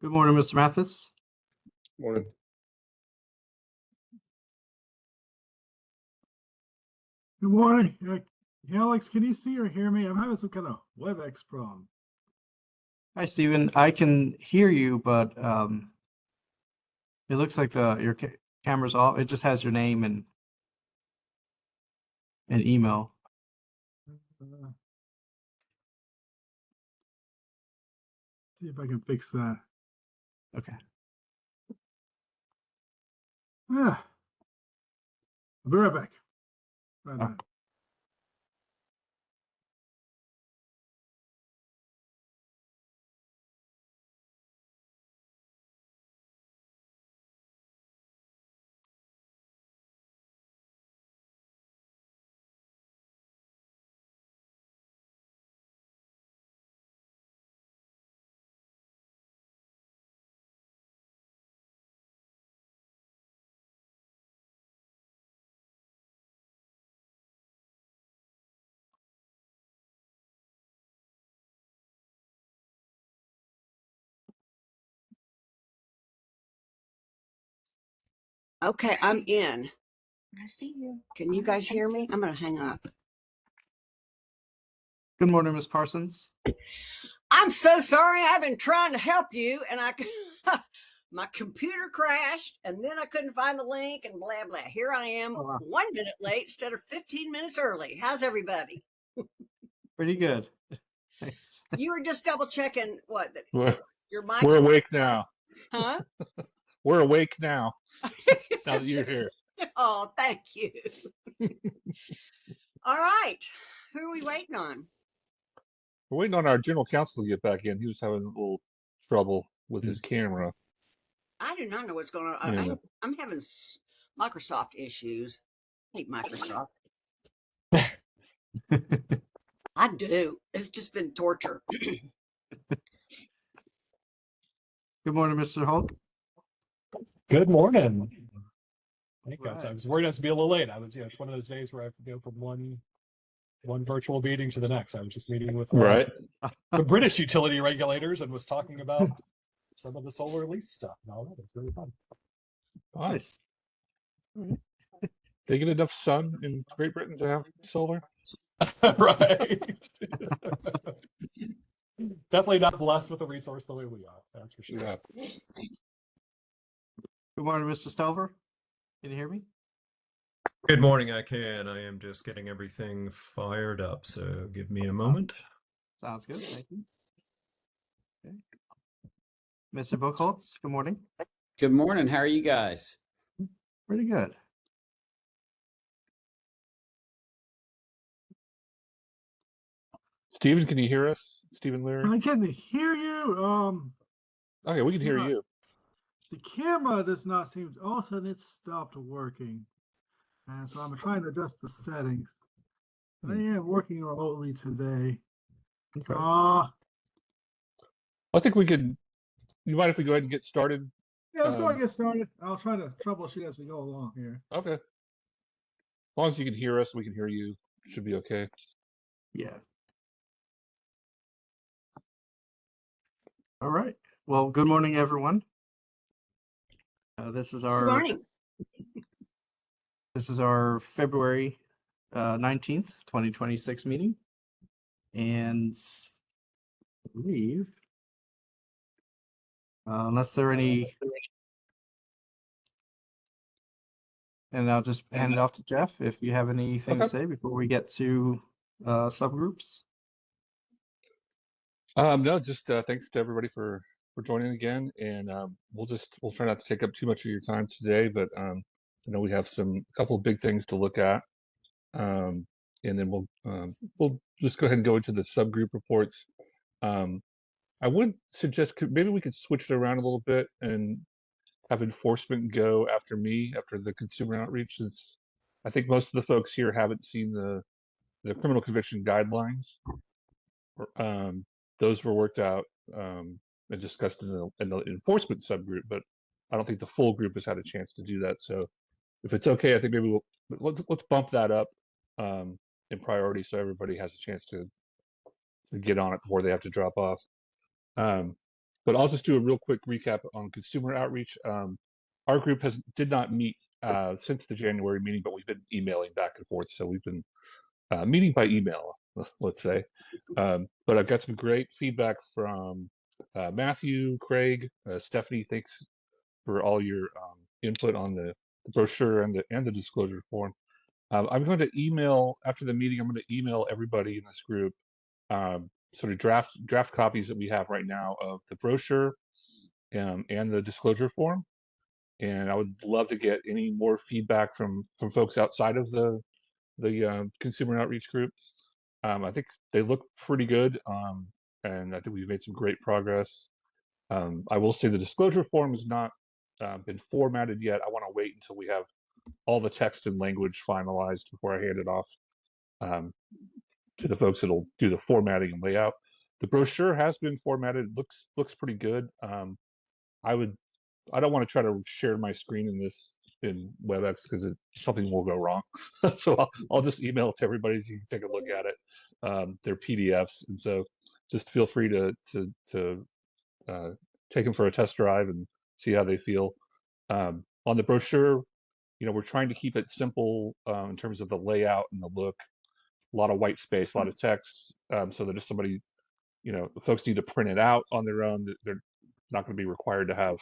Good morning, Mr. Mathis. Morning. Good morning. Alex, can you see or hear me? I'm having some kind of WebEx problem. Hi, Stephen. I can hear you, but it looks like your camera's off. It just has your name and email. See if I can fix that. Okay. I'll be right back. Right Oh. back. Okay, I'm in. I see you. Can you guys hear me? I'm going to hang up. Good morning, Ms. Parsons. I'm so sorry. I've been trying to help you, and my computer crashed, and then I couldn't find the link, and blah, blah. Here I am, 1 minute late instead of 15 minutes early. How's everybody? Pretty good. Thanks. You were just double checking what? Your mic? We're awake now. Huh? We're awake now. Now that you're here. Oh, thank you. All right. Who are we waiting on? We're waiting on our general counsel to get back in. He was having a little trouble with his camera. I do not know what's going on. Yeah. I'm having Microsoft issues. I hate Microsoft. I do. It's just been torture. Good morning, Mr. Holt. Good morning. Thank you. Right. I was worried I was to be a little late. It's one of those days where I have to go from one virtual meeting to the next. I was just meeting with the British utility regulators and was talking about some of the solar lease stuff. No, it's really fun. Nice. They get enough sun in Great Britain to have solar? Right. Definitely not blessed with a resource the way we are. That's for sure. Yeah. Good morning, Mr. Stelver. Can you hear me? Good morning, I can. I am just getting everything fired up, so give me a moment. Sounds good. Thank you. Okay. Mr. Buchholz, good morning. Good morning. How are you guys? Pretty good. Steven, can you hear us? Stephen Leary? I can hear you. Okay, we can hear you. The camera does not seem to, all of a sudden it stopped working. And so I'm trying to adjust the settings. I am working remotely today. Okay. I think we could, you mind if we go ahead and get started? Yeah, let's go ahead and get started. I'll try to troubleshoot as we go along here. Okay. As long as you can hear us, we can hear you. Should be okay. Yeah. All right. Well, good morning, everyone. This is our Good morning. This is our February 19th, 2026 meeting. And I believe, unless there are any, and I'll just hand it off to Jeff if you have anything to say before we get to subgroups. No, just thanks to everybody for joining again, and we'll try not to take up too much of your time today, but I know we have a couple of big things to look at, and then we'll just go ahead and go into the subgroup reports. I would suggest maybe we could switch it around a little bit and have enforcement go after me, after the consumer outreach. Since I think most of the folks here haven't seen the criminal conviction guidelines. Those were worked out and discussed in the enforcement subgroup, but I don't think the full group has had a chance to do that. So if it's okay, I think maybe let's bump that up in priority so everybody has a chance to get on it before they have to drop off. but I'll just do a real quick recap on consumer outreach. Our group did not meet since the January meeting, but we've been emailing back and forth. So we've been meeting by email, let's say. But I've got some great feedback from Matthew, Craig, Stephanie. Thanks for all your input on the brochure and the disclosure form. I'm going to email after the meeting. I'm going to email everybody in this group sort of draft copies that we have right now of the brochure and the disclosure form. And I would love to get any more feedback from folks outside of the consumer outreach group. I think they look pretty good, and I think we've made some great progress. I will say the disclosure form has not been formatted yet. I want to wait until we have all the text and language finalized before I hand it off to the folks that'll do the formatting and layout. The brochure has been formatted. Looks pretty good. I don't want to try to share my screen in WebEx because something will go wrong. So I'll just email it to everybody so you can take a look at it. They're PDFs, and so just feel free to take them for a test drive and see how they feel. On the brochure, we're trying to keep it simple in terms of the layout and the look. A lot of white space, a lot of text, so that if somebody, folks need to print it out on their own, they're not going to be required to have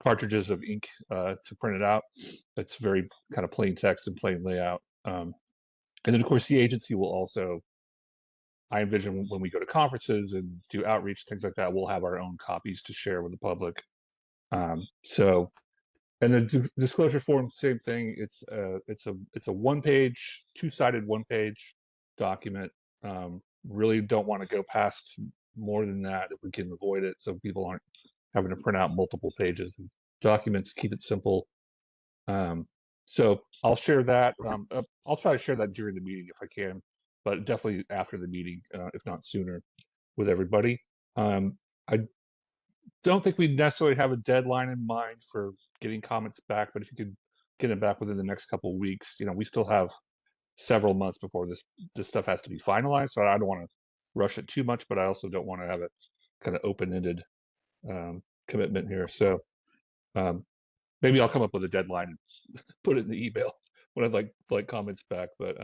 cartridges of ink to print it out. It's very kind of plain text and plain layout. And then of course the agency will also, I envision when we go to conferences and do outreach, things like that, we'll have our own copies to share with the public. So, and the disclosure form, same thing. It's a one-page, two-sided one-page document. Really don't want to go past more than that if we can avoid it, so people aren't having to print out multiple pages and documents. Keep it simple. So I'll share that. I'll try to share that during the meeting if I can, but definitely after the meeting, if not sooner, with everybody. I don't think we necessarily have a deadline in mind for getting comments back, but if you could get them back within the next couple of weeks, we still have several months before this stuff has to be finalized. So I don't want to rush it too much, but I also don't want to have it kind of open-ended commitment here. So maybe I'll come up with a deadline and put it in the email when I'd like comments back. But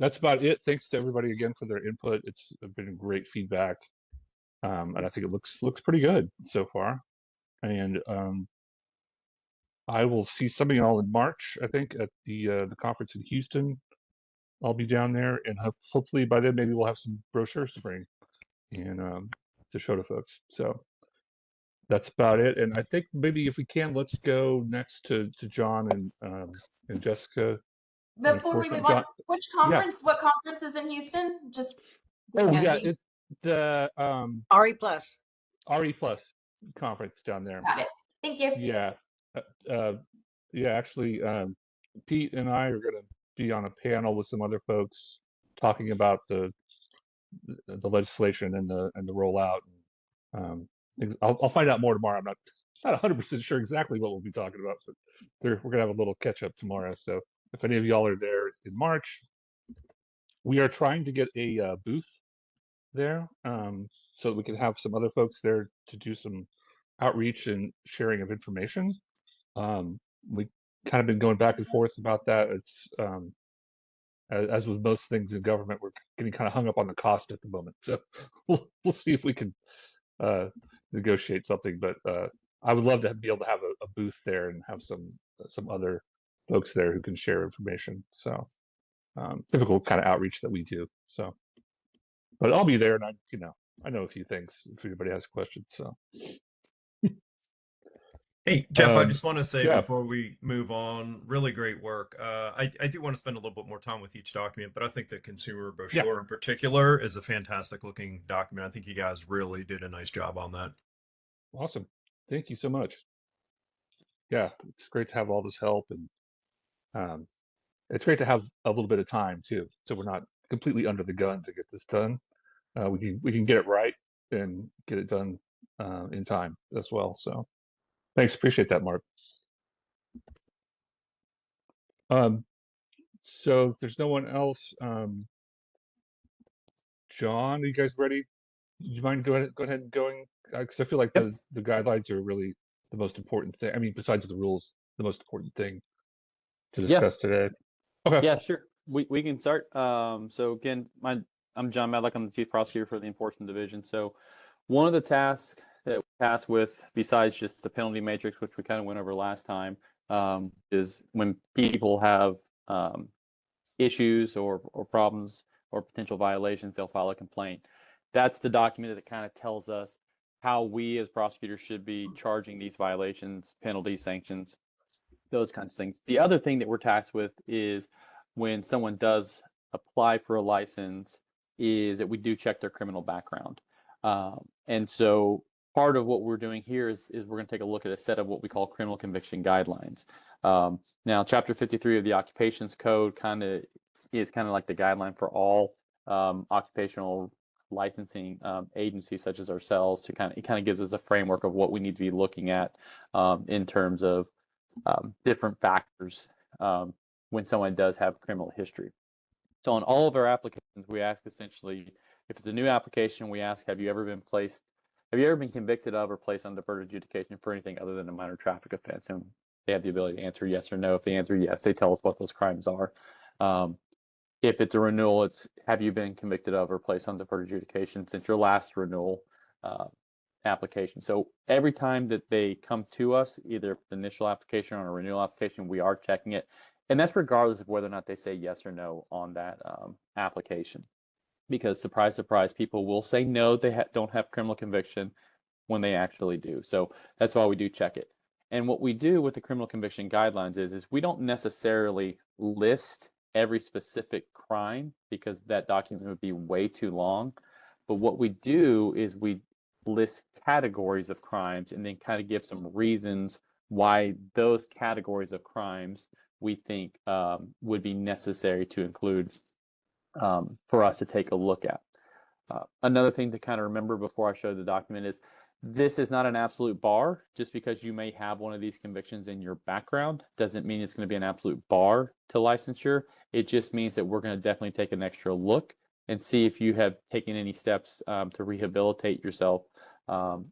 that's about it. Thanks to everybody again for their input. It's been great feedback, and I think it looks pretty good so far. And I will see some of y'all in March, I think, at the conference in Houston. I'll be down there, and hopefully by then maybe we'll have some brochures to bring and to show to folks. So that's about it. And I think maybe if we can, let's go next to John and Jessica. Before we move on, which conference? Yeah. What conference is in Houston? Just it's the RE Plus conference down there. Got it. Thank you. Yeah. Actually, Pete and I are going to be on a panel with some other folks talking about the legislation and the rollout. I'll find out more tomorrow. I'm not 100% sure exactly what we'll be talking about, but we're going to have a little catch up tomorrow. So if any of y'all are there in March, we are trying to get a booth there so that we can have some other folks there to do some outreach and sharing of information. We kind of been going back and forth about that. It's as with most things in government, we're getting kind of hung up on the cost at the moment. So we'll see if we can negotiate something. But I would love to be able to have a booth there and have some other folks there who can share information. So typical kind of outreach that we do. So, but I'll be there, and I know a few things if anybody has questions. So. Hey, Jeff, I just want to say before we move on, really great work. I do want to spend a little bit more time with each document, but I think the consumer brochure in particular is a fantastic looking document. I think you guys really did a nice job on that. Awesome. Thank you so much. Yeah, it's great to have all this help, and it's great to have a little bit of time too, so we're not completely under the gun to get this done. We can get it right and get it done in time as well. So. Thanks, appreciate that, Mark. So if there's no one else, John, are you guys ready you mind go ahead and going? Because I feel like the guidelines are really the most important thing. I mean, besides the rules, the most important thing to discuss today. Okay. Yeah, sure. We can start. So again, I'm John Madlock. I'm the Chief Prosecutor for the Enforcement Division. So one of the tasks that we're tasked with, besides just the penalty matrix, which we kind of went over last time, is when people have issues or problems or potential violations, they'll file a complaint. That's the document that kind of tells us how we as prosecutors should be charging these violations, penalties, sanctions, those kinds of things. The other thing that we're tasked with is when someone does apply for a license, is that we do check their criminal background. And so part of what we're doing here is we're going to take a look at a set of what we call criminal conviction guidelines. Now, Chapter 53 of the Occupations Code is kind of like the guideline for all occupational licensing agencies such as ourselves. It kind of gives us a framework of what we need to be looking at in terms of different factors when someone does have criminal history. So on all of our applications, we ask essentially, if it's a new application, we ask, have you ever been convicted of or placed on deferred adjudication for anything other than a minor traffic offense? And they have the ability to answer yes or no. If they answer yes, they tell us what those crimes are. If it's a renewal, it's have you been convicted of or placed on deferred adjudication since your last renewal application. So every time that they come to us, either the initial application or a renewal application, we are checking it. And that's regardless of whether or not they say yes or no on that application. Because surprise, surprise, people will say no, they don't have criminal conviction when they actually do. So that's why we do check it. And what we do with the criminal conviction guidelines is we don't necessarily list every specific crime because that document would be way too long. But what we do is we list categories of crimes and then kind of give some reasons why those categories of crimes we think would be necessary to include for us to take a look at. Another thing to kind of remember before I show the document is this is not an absolute bar. Just because you may have one of these convictions in your background doesn't mean it's going to be an absolute bar to licensure. It just means that we're going to definitely take an extra look and see if you have taken any steps to rehabilitate yourself,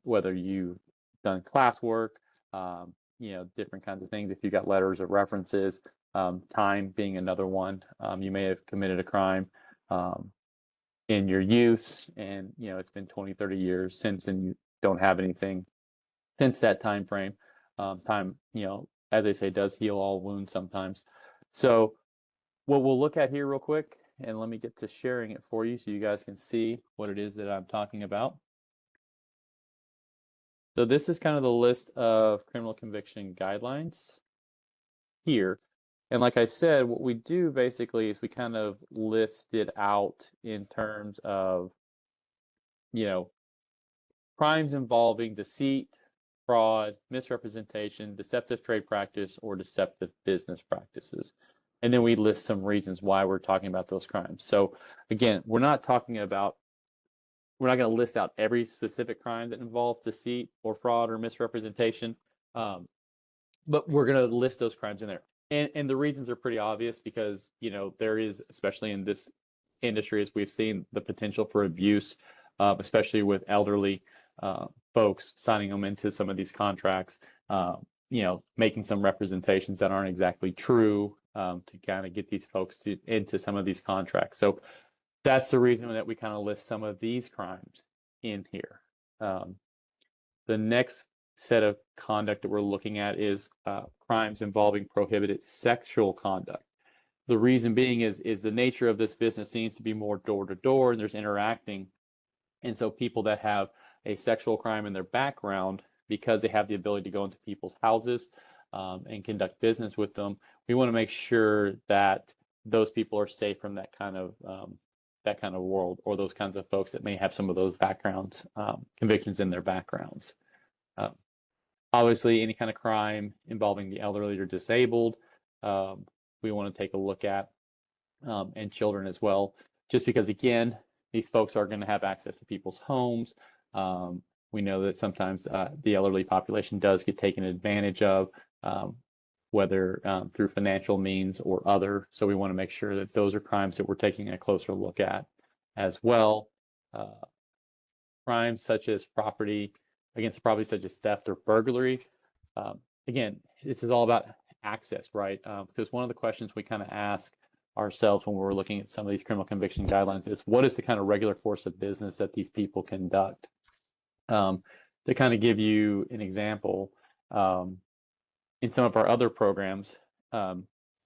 whether you've done classwork, different kinds of things. If you got letters of references, time being another one. You may have committed a crime in your youth and, it's been 20, 30 years since and you don't have anything since that time frame. Time, as they say, does heal all wounds sometimes. So what we'll look at here real quick, and let me get to sharing it for you so you guys can see what it is that I'm talking about. So this is kind of the list of criminal conviction guidelines here. And like I said, what we do basically is we kind of list it out in terms of, crimes involving deceit, fraud, misrepresentation, deceptive trade practice, or deceptive business practices. And then we list some reasons why we're talking about those crimes. So again, we're not going to list out every specific crime that involves deceit or fraud or misrepresentation, but we're going to list those crimes in there. And the reasons are pretty obvious because, there is, especially in this industry, as we've seen, the potential for abuse, especially with elderly folks signing them into some of these contracts, making some representations that aren't exactly true to kind of get these folks into some of these contracts. So that's the reason that we kind of list some of these crimes in here. The next set of conduct that we're looking at is crimes involving prohibited sexual conduct. The reason being is the nature of this business seems to be more door to door and there's interacting. And so people that have a sexual crime in their background, because they have the ability to go into people's houses and conduct business with them, we want to make sure that those people are safe from that kind of world, or those kinds of folks that may have some of those backgrounds, convictions in their backgrounds. Obviously, any kind of crime involving the elderly or disabled, we want to take a look at, and children as well, just because, again, these folks are going to have access to people's homes. We know that sometimes the elderly population does get taken advantage of, whether through financial means or other. So we want to make sure that those are crimes that we're taking a closer look at as well. crimes such as property against property, such as theft or burglary. Again, this is all about access, right? Because one of the questions we kind of ask ourselves when we're looking at some of these criminal conviction guidelines is, what is the kind of regular course of business that these people conduct? To kind of give you an example, in some of our other programs,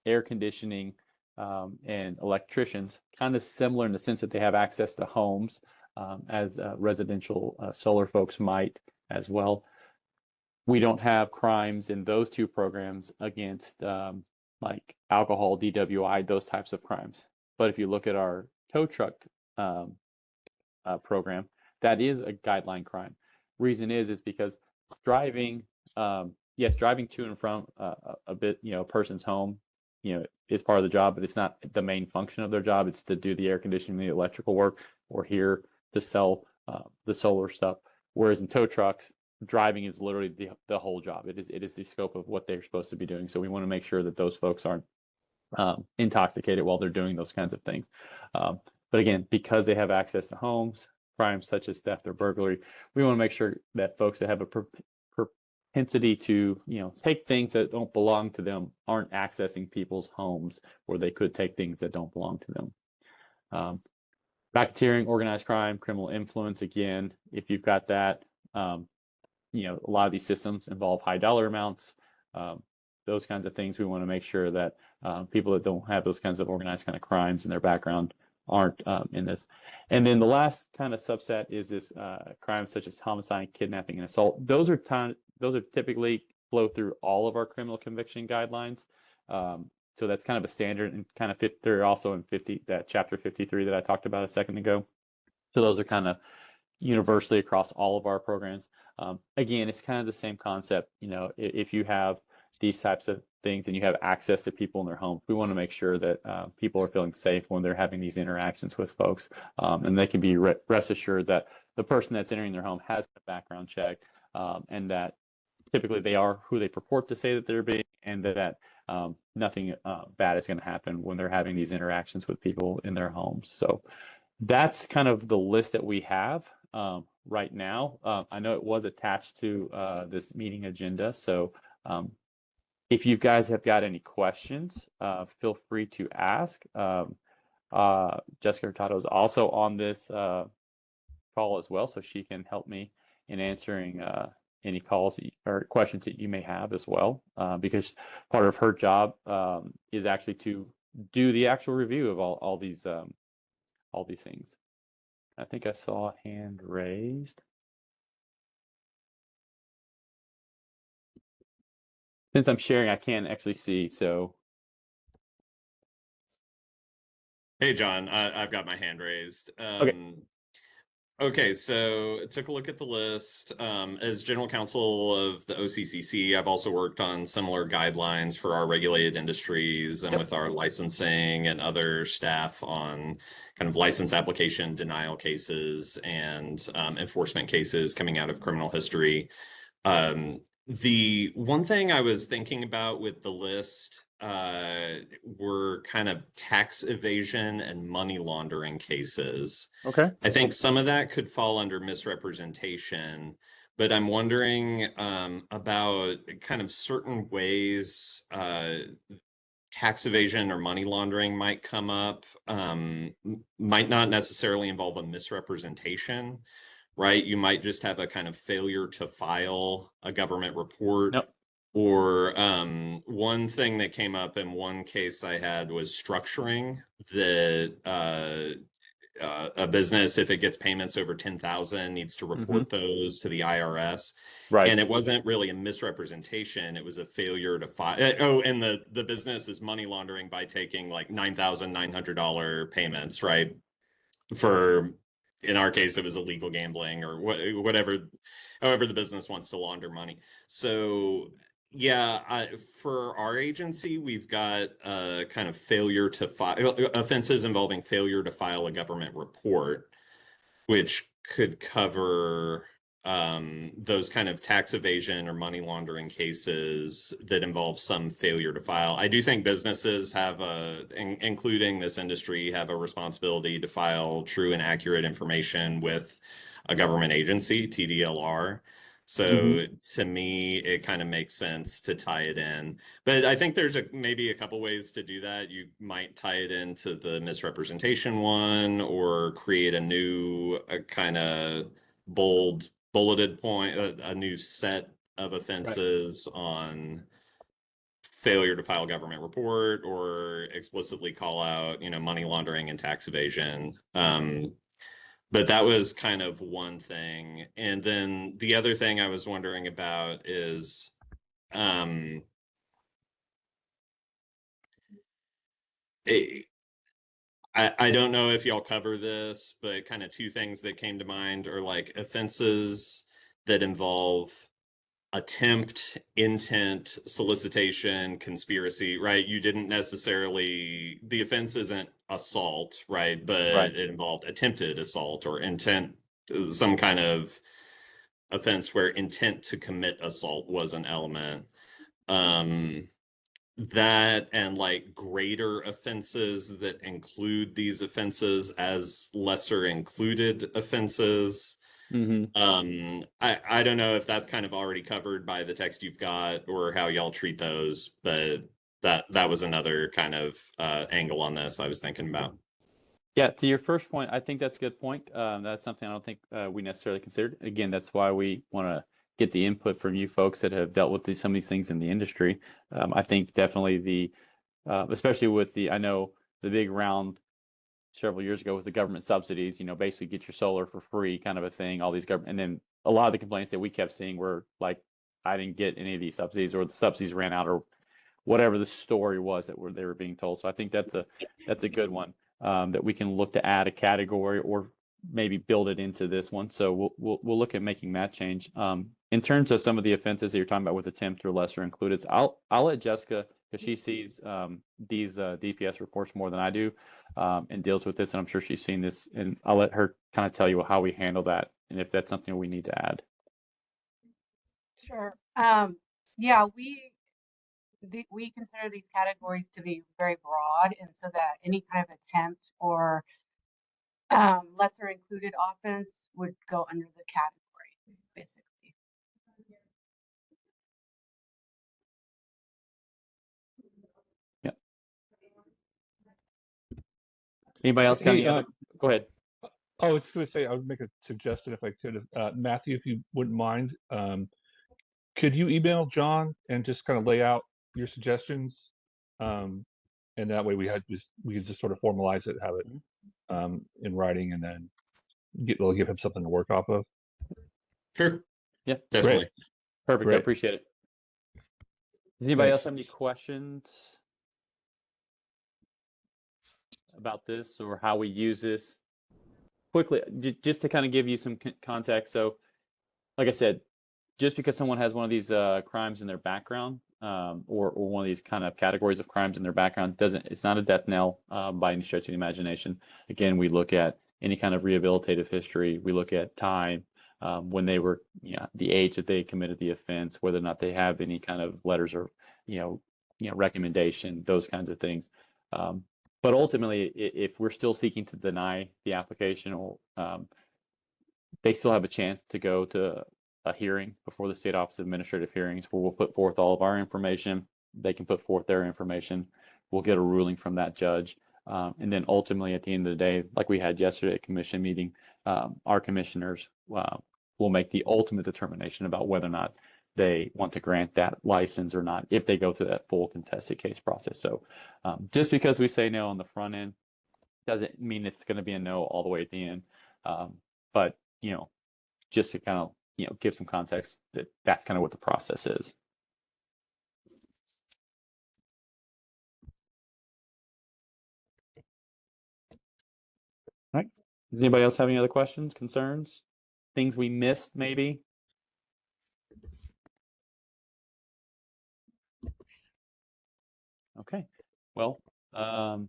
air conditioning and electricians, kind of similar in the sense that they have access to homes, as residential solar folks might as well. We don't have crimes in those two programs against like alcohol, DWI, those types of crimes. But if you look at our tow truck program, that is a guideline crime. Reason is because driving, yes, driving to and from a bit, a person's home, is part of the job, but it's not the main function of their job. It's to do the air conditioning, the electrical work, or here to sell the solar stuff. Whereas in tow trucks, driving is literally the whole job. It is the scope of what they're supposed to be doing. So we want to make sure that those folks aren't intoxicated while they're doing those kinds of things. But again, because they have access to homes, crimes such as theft or burglary, we want to make sure that folks that have a propensity to, take things that don't belong to them aren't accessing people's homes where they could take things that don't belong to them. Racketeering, organized crime, criminal influence. Again, if you've got that, a lot of these systems involve high dollar amounts, those kinds of things. We want to make sure that people that don't have those kinds of organized kind of crimes in their background aren't in this. And then the last kind of subset is this crimes such as homicide, kidnapping, and assault. Those are typically flow through all of our criminal conviction guidelines. So that's kind of a standard and kind of fit. They're also in that chapter 53 that I talked about a second ago. So those are kind of universally across all of our programs. Again, it's kind of the same concept. If you have these types of things and you have access to people in their homes, we want to make sure that people are feeling safe when they're having these interactions with folks, and they can be rest assured that the person that's entering their home has a background check, and that typically they are who they purport to say that they're being, and that nothing bad is going to happen when they're having these interactions with people in their homes. So that's kind of the list that we have right now. I know it was attached to this meeting agenda, so if you guys have got any questions, feel free to ask. Jessica Hurtado is also on this call as well, so she can help me in answering any calls or questions that you may have as well, because part of her job is actually to do the actual review of all these things. I think I saw a hand raised. Since I'm sharing, I can't actually see, so. Hey, John, I've got my hand raised. Okay, so took a look at the list. As general counsel of the OCCC, I've also worked on similar guidelines for our regulated industries and with our licensing and other staff on kind of license application denial cases and enforcement cases coming out of criminal history. The one thing I was thinking about with the list were kind of tax evasion and money laundering cases. Okay. I think some of that could fall under misrepresentation, but I'm wondering about kind of certain ways tax evasion or money laundering might come up, might not necessarily involve a misrepresentation, right? You might just have a kind of failure to file a government report. Yep. Or one thing that came up in one case I had was structuring that a business, if it gets payments over 10,000, needs to report those to the IRS. Right. And it wasn't really a misrepresentation. It was a failure to file. Oh, and the business is money laundering by taking like $9,900 payments, right? For, in our case, it was illegal gambling or whatever, however the business wants to launder money. So yeah, for our agency, we've got kind of failure to file offenses involving failure to file a government report, which could cover those kind of tax evasion or money laundering cases that involve some failure to file. I do think businesses have including this industry, have a responsibility to file true and accurate information with a government agency, TDLR. So to me, it kind of makes sense to tie it in. But I think there's maybe a couple ways to do that. You might tie it into the misrepresentation one, or create a new kind of bold bulleted point, a new set of offenses on failure to file a government report, or explicitly call out, money laundering and tax evasion. But that was kind of one thing. And then the other thing I was wondering about is, I don't know if y'all cover this, but kind of two things that came to mind are like offenses that involve attempt, intent, solicitation, conspiracy, right? You didn't necessarily, the offense isn't assault, right? But it involved attempted assault or intent, some kind of offense where intent to commit assault was an element. That and like greater offenses that include these offenses as lesser included offenses. I don't know if that's kind of already covered by the text you've got or how y'all treat those, but that was another kind of angle on this I was thinking about. Yeah, to your first point, I think that's a good point. That's something I don't think we necessarily considered. Again, that's why we want to get the input from you folks that have dealt with some of these things in the industry. I think definitely especially with I know the big round several years ago with the government subsidies, basically get your solar for free kind of a thing, all these government, and then a lot of the complaints that we kept seeing were like, I didn't get any of these subsidies, or the subsidies ran out, or whatever the story was that they were being told. So I think that's a good one, that we can look to add a category or maybe build it into this one. So we'll look at making that change. In terms of some of the offenses that you're talking about with attempt or lesser included, I'll let Jessica, because she sees these DPS reports more than I do, and deals with this, and I'm sure she's seen this, and I'll let her kind of tell you how we handle that and if that's something we need to add. Sure. Yeah, we consider these categories to be very broad, and so that any kind of attempt or lesser included offense would go under the category, basically. Yeah. Anybody else got any other? Go ahead. I was going to say, I would make a suggestion if I could. Matthew, if you wouldn't mind, could you email John and just kind of lay out your suggestions? And that way we could just sort of formalize it, have it in writing, and then we'll give him something to work off of. Sure. Yeah, definitely. Great. Perfect. Great. I appreciate it. Does anybody else have any questions about this or how we use this? Quickly, just to kind of give you some context. So, like I said, just because someone has one of these crimes in their background, or one of these kind of categories of crimes in their background, it's not a death knell by any stretch of the imagination. Again, we look at any kind of rehabilitative history. We look at time, when they were, the age that they committed the offense, whether or not they have any kind of letters or, recommendation, those kinds of things. But ultimately, if we're still seeking to deny the application, or they still have a chance to go to a hearing before the State Office of Administrative Hearings, where we'll put forth all of our information. They can put forth their information. We'll get a ruling from that judge. And then ultimately, at the end of the day, like we had yesterday at commission meeting, our commissioners will make the ultimate determination about whether or not they want to grant that license or not, if they go through that full contested case process. So just because we say no on the front end doesn't mean it's going to be a no all the way at the end. But, just to kind of, give some context, that's kind of what the process is. All right. Does anybody else have any other questions, concerns, things we missed maybe? Okay. Well, I'll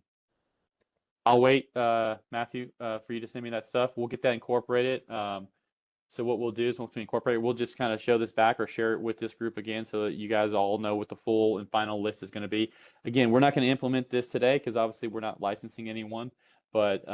wait, Matthew, for you to send me that stuff. We'll get that incorporated. So what we'll do is once we incorporate it, we'll just kind of show this back or share it with this group again so that you guys all know what the full and final list is going to be. Again, we're not going to implement this today because obviously we're not licensing anyone. but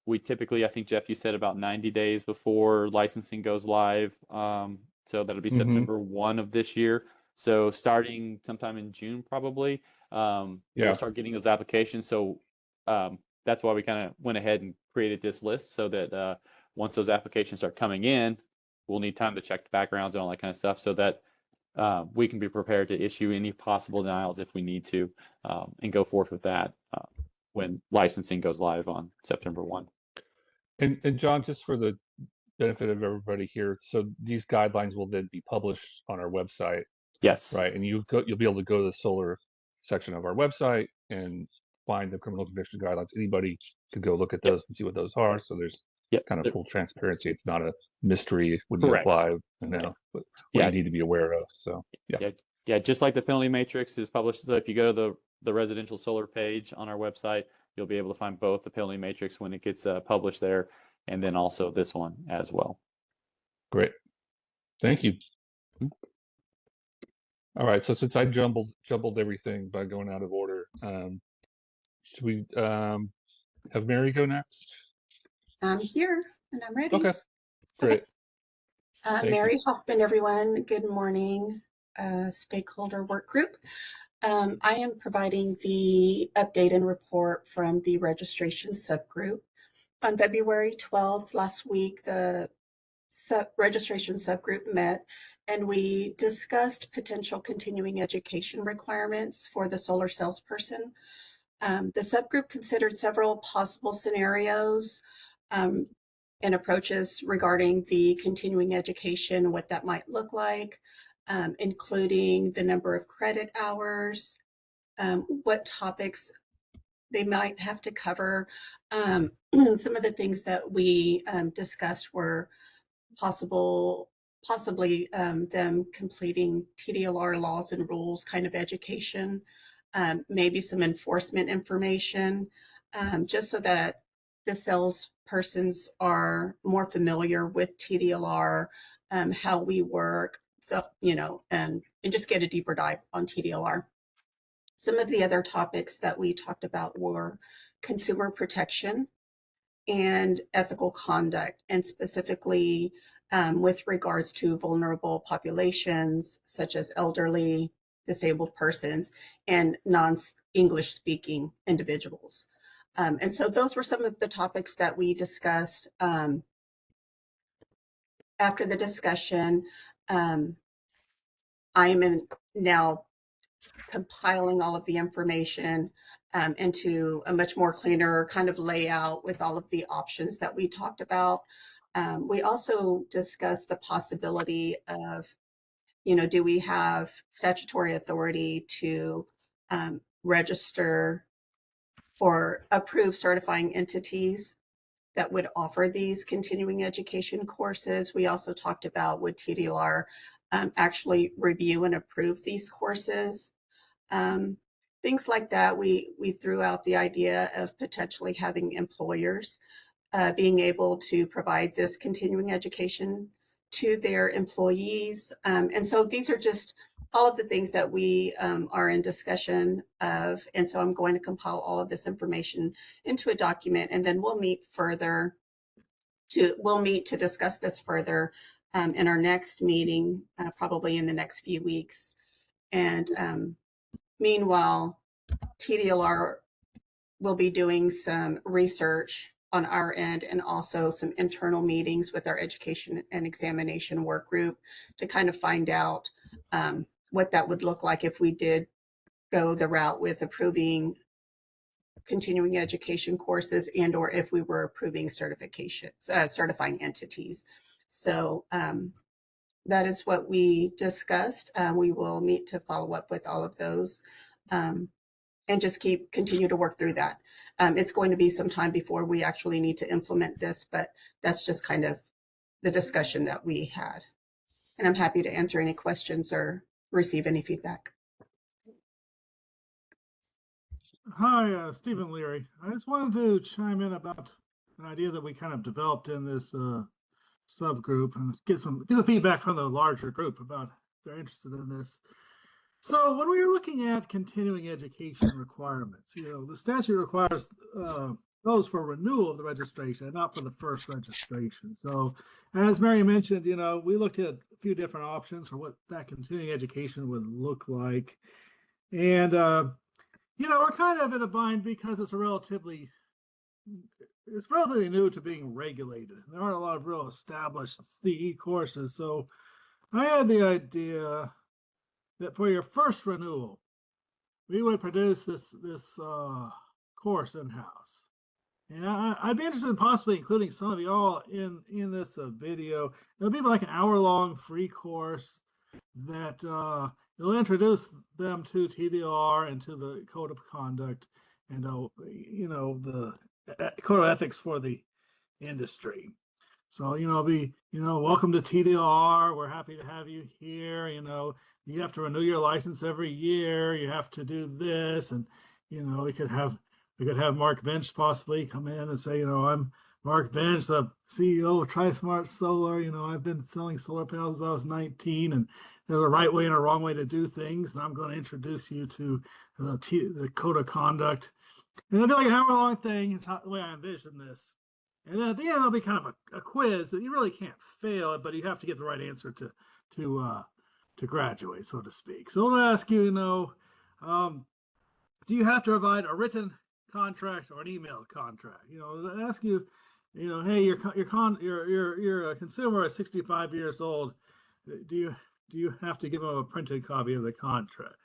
we typically, I think, Jeff, you said about 90 days before licensing goes live. So that'll be September 1 of this year. So starting sometime in June, probably, we'll start getting those applications. So that's why we kind of went ahead and created this list, so that once those applications start coming in, we'll need time to check the backgrounds and all that kind of stuff, so that we can be prepared to issue any possible denials if we need to, and go forth with that when licensing goes live on September 1. And John, just for the benefit of everybody here, so these guidelines will then be published on our website. Yes. Right, and you'll be able to go to the solar section of our website and find the criminal conviction guidelines. Anybody could go look at those and see what those are. So there's kind of full transparency. It's not a mystery when you apply, what you need to be aware of. So yeah, just like the penalty matrix is published. So if you go to the residential solar page on our website, you'll be able to find both the penalty matrix when it gets published there, and then also this one as well. Great, thank you. All right, so since I jumbled everything by going out of order, should we have Mary go next? I'm here and I'm ready. Okay, great. Mary Hoffman, everyone. Good morning, Stakeholder Workgroup. I am providing the update and report from the registration subgroup. On February 12th, last week, the registration subgroup met and we discussed potential continuing education requirements for the solar salesperson. The subgroup considered several possible scenarios and approaches regarding the continuing education, what that might look like, including the number of credit hours, what topics they might have to cover. Some of the things that we discussed were possibly them completing TDLR laws and rules kind of education, maybe some enforcement information, just so that the salespersons are more familiar with TDLR, how we work, so, and just get a deeper dive on TDLR. Some of the other topics that we talked about were consumer protection and ethical conduct, and specifically with regards to vulnerable populations such as elderly, disabled persons, and non-English speaking individuals. And so those were some of the topics that we discussed. After the discussion, I am now compiling all of the information into a much more cleaner kind of layout with all of the options that we talked about. We also discussed the possibility of, do we have statutory authority to register or approve certifying entities that would offer these continuing education courses. We also talked about, would TDLR actually review and approve these courses? Things like that. We threw out the idea of potentially having employers being able to provide this continuing education to their employees. And so these are just all of the things that we are in discussion of. And so I'm going to compile all of this information into a document, and then we'll meet to discuss this further in our next meeting, probably in the next few weeks. And meanwhile, TDLR will be doing some research on our end, and also some internal meetings with our education and examination work group to kind of find out what that would look like if we did go the route with approving continuing education courses, and or if we were approving certifying entities. So that is what we discussed. We will meet to follow up with all of those and just continue to work through that. It's going to be some time before we actually need to implement this, but that's just kind of the discussion that we had. And I'm happy to answer any questions or receive any feedback. Hi, Stephen Leary. I just wanted to chime in about an idea that we kind of developed in this subgroup and get the feedback from the larger group about if they're interested in this. So when we were looking at continuing education requirements, the statute requires those for renewal of the registration, not for the first registration. So as Mary mentioned, we looked at a few different options for what that continuing education would look like. And, we're kind of in a bind because it's relatively new to being regulated. There aren't a lot of real established CE courses. So I had the idea that for your first renewal, we would produce this course in-house. And I'd be interested in possibly including some of y'all in this video. It'll be like an hour-long free course that it'll introduce them to TDLR and to the code of conduct and the code of ethics for the industry. So it'll be welcome to TDLR. We're happy to have you here. You have to renew your license every year. You have to do this, and we could have Mark Bench possibly come in and say, I'm Mark Bench, the CEO of TriSmart Solar. I've been selling solar panels since I was 19, and there's a right way and a wrong way to do things. And I'm going to introduce you to the code of conduct. And it'll be like an hour-long thing. It's the way I envision this. And then at the end, there'll be kind of a quiz that you really can't fail, but you have to get the right answer to graduate, so to speak. So I'll ask you, do you have to provide a written contract or an emailed contract? I ask you, hey, you're a consumer at 65 years old. Do you have to give them a printed copy of the contract?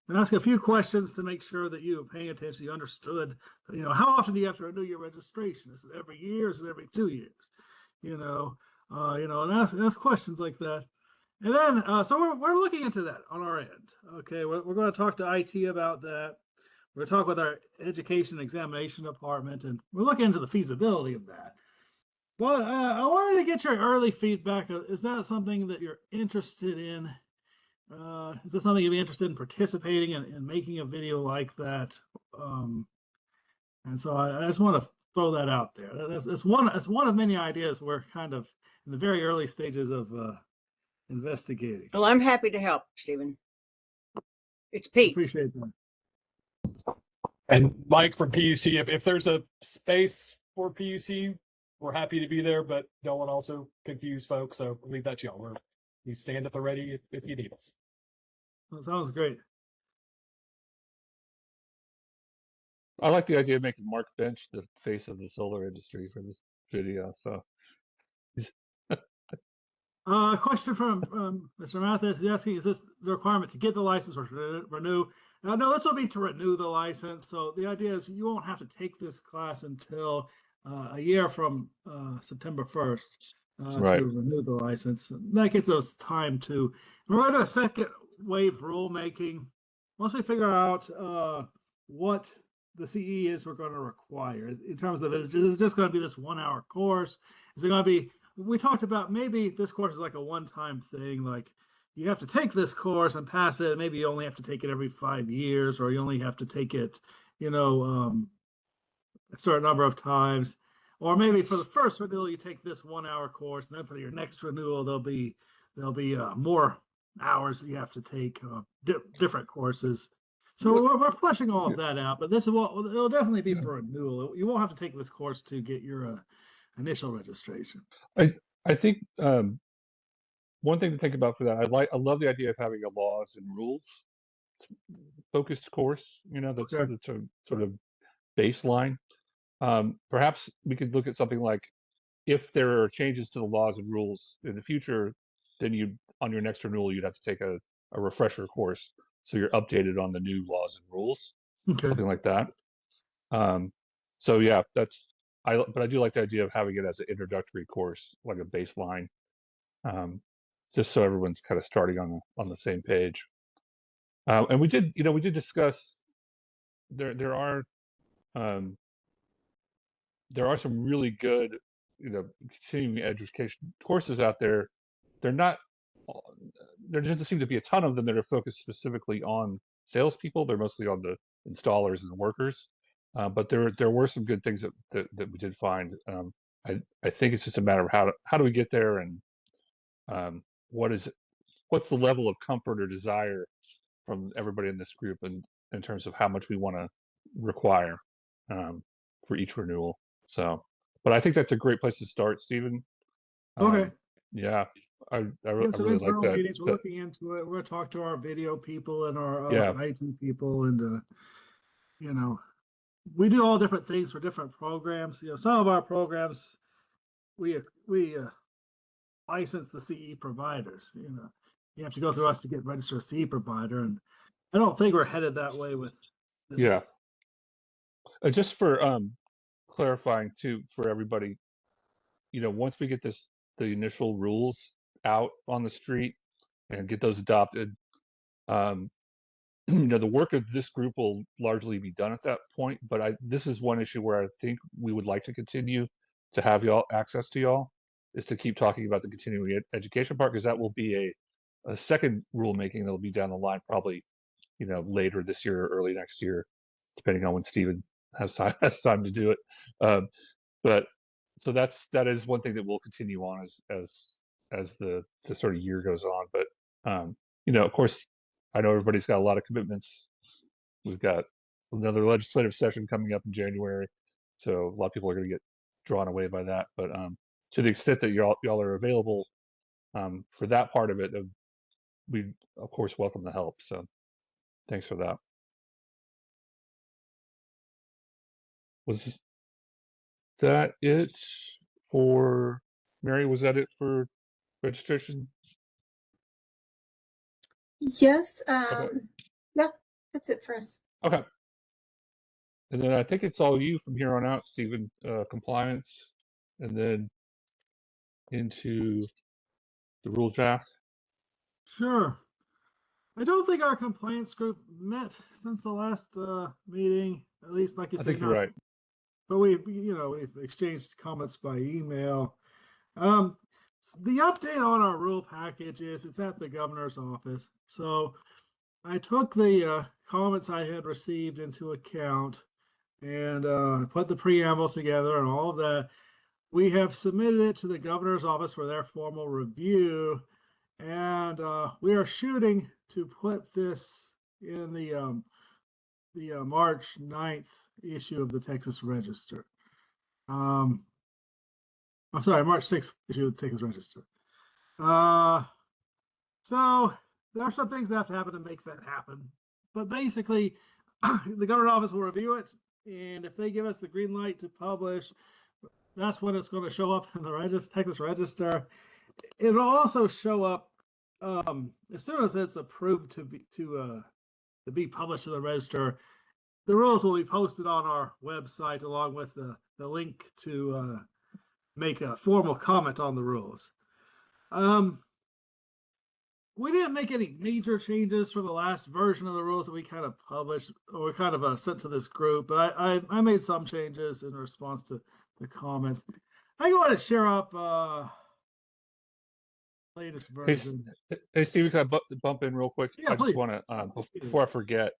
And ask a few questions to make sure that you're paying attention, you understood. How often do you have to renew your registration? Is it every year? Is it every 2 years? And ask questions like that. And then, so we're looking into that on our end. Okay, we're going to talk to IT about that. We're going to talk with our education examination department, and we're looking into the feasibility of that. But I wanted to get your early feedback. Is that something that you're interested in? Is this something you'd be interested in participating in making a video like that? And so I just want to throw that out there. It's one of many ideas we're kind of in the very early stages of investigating. Well, I'm happy to help, Stephen. It's Pete. Appreciate that. And Mike from PUC, if there's a space for PUC, we're happy to be there, but don't want to also confuse folks. So leave that to y'all. We stand at the ready if you need us. That sounds great. I like the idea of making Mark Bench the face of the solar industry for this video. So, a question from Mr. Mathis is asking: is this the requirement to get the license or to renew? No, this will be to renew the license. So the idea is you won't have to take this class until a year from September 1st right. to renew the license. That gives us time to. We're going to do a second wave rulemaking. Once we figure out what the CE is we're going to require in terms of is it just going to be this 1 hour course? Is it going to be, we talked about maybe this course is like a one-time thing, like you have to take this course and pass it. Maybe you only have to take it every 5 years, or you only have to take it, a certain number of times. Or maybe for the first renewal, you take this 1 hour course, and then for your next renewal, there'll be more hours that you have to take different courses. So we're fleshing all of that out, but this is it'll definitely be for renewal. You won't have to take this course to get your initial registration. I think one thing to think about for that, I love the idea of having a laws and rules focused course. That's a sort of baseline. Perhaps we could look at something like, if there are changes to the laws and rules in the future, then on your next renewal you'd have to take a refresher course, so you're updated on the new laws and rules, something like that. So yeah, but I do like the idea of having it as an introductory course, like a baseline, just so everyone's kind of starting on the same page. And we did discuss there are some really good continuing education courses out there. There doesn't seem to be a ton of them that are focused specifically on salespeople. They're mostly on the installers and workers. But there were some good things that we did find. I think it's just a matter of how do we get there, and what's the level of comfort or desire from everybody in this group in terms of how much we want to require. each renewal. So, but I think that's a great place to start, Stephen. Okay. Yeah, I Get some really like internal that. meetings. We're looking into it. We're gonna talk to our video people and our Yeah. IT people, and we do all different things for different programs. Some of our programs we license the CE providers. You have to go through us to get registered as CE provider, and I don't think we're headed that way with this. Yeah. Just for clarifying too for everybody, once we get the initial rules out on the street and get those adopted, the work of this group will largely be done at that point. But this is one issue where I think we would like to continue to have y'all access to y'all, is to keep talking about the continuing education part, because that will be a second rulemaking that'll be down the line, probably later this year or early next year, depending on when Stephen has time to do it. But so that is one thing that will continue on as the sort of year goes on. But of course, I know everybody's got a lot of commitments. We've got another legislative session coming up in January, so a lot of people are going to get drawn away by that. But to the extent that y'all are available for that part of it, we of course welcome the help. So thanks for that. Was that it for Mary? Was that it for registration? Yes. Okay. Yeah, that's it for us. Okay. And then I think it's all you from here on out, Stephen. Compliance, and then into the rule draft. Sure. I don't think our compliance group met since the last meeting, at least like you I said. think you're right. But we've exchanged comments by email. The update on our rule package is it's at the governor's office. So I took the comments I had received into account and put the preamble together and all of that. We have submitted it to the governor's office for their formal review, and we are shooting to put this in the March 9th issue of the Texas Register. I'm sorry, March 6th issue of the Texas Register. So there are some things that have to happen to make that happen. But basically, the governor's office will review it, and if they give us the green light to publish, that's when it's going to show up in the Texas Register. It'll also show up as soon as it's approved to be published in the Register. The rules will be posted on our website along with the link to make a formal comment on the rules. We didn't make any major changes from the last version of the rules that we kind of published or kind of sent to this group, but I made some changes in response to the comments. I want to share up latest version. Hey Steve, can I bump in real quick? Yeah, I please. just want to, before I forget,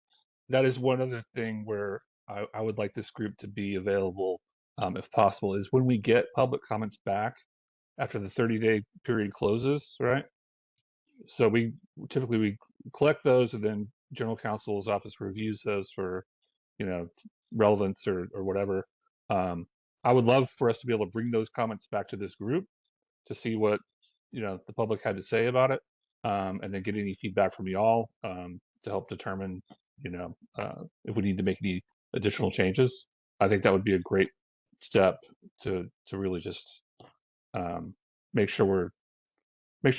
that is one other thing where I would like this group to be available, if possible, is when we get public comments back after the 30-day period closes, right? So we typically collect those, and then General Counsel's office reviews those for, relevance or whatever. I would love for us to be able to bring those comments back to this group to see what the public had to say about it, and then get any feedback from y'all to help determine if we need to make any additional changes. I think that would be a great step to really just make sure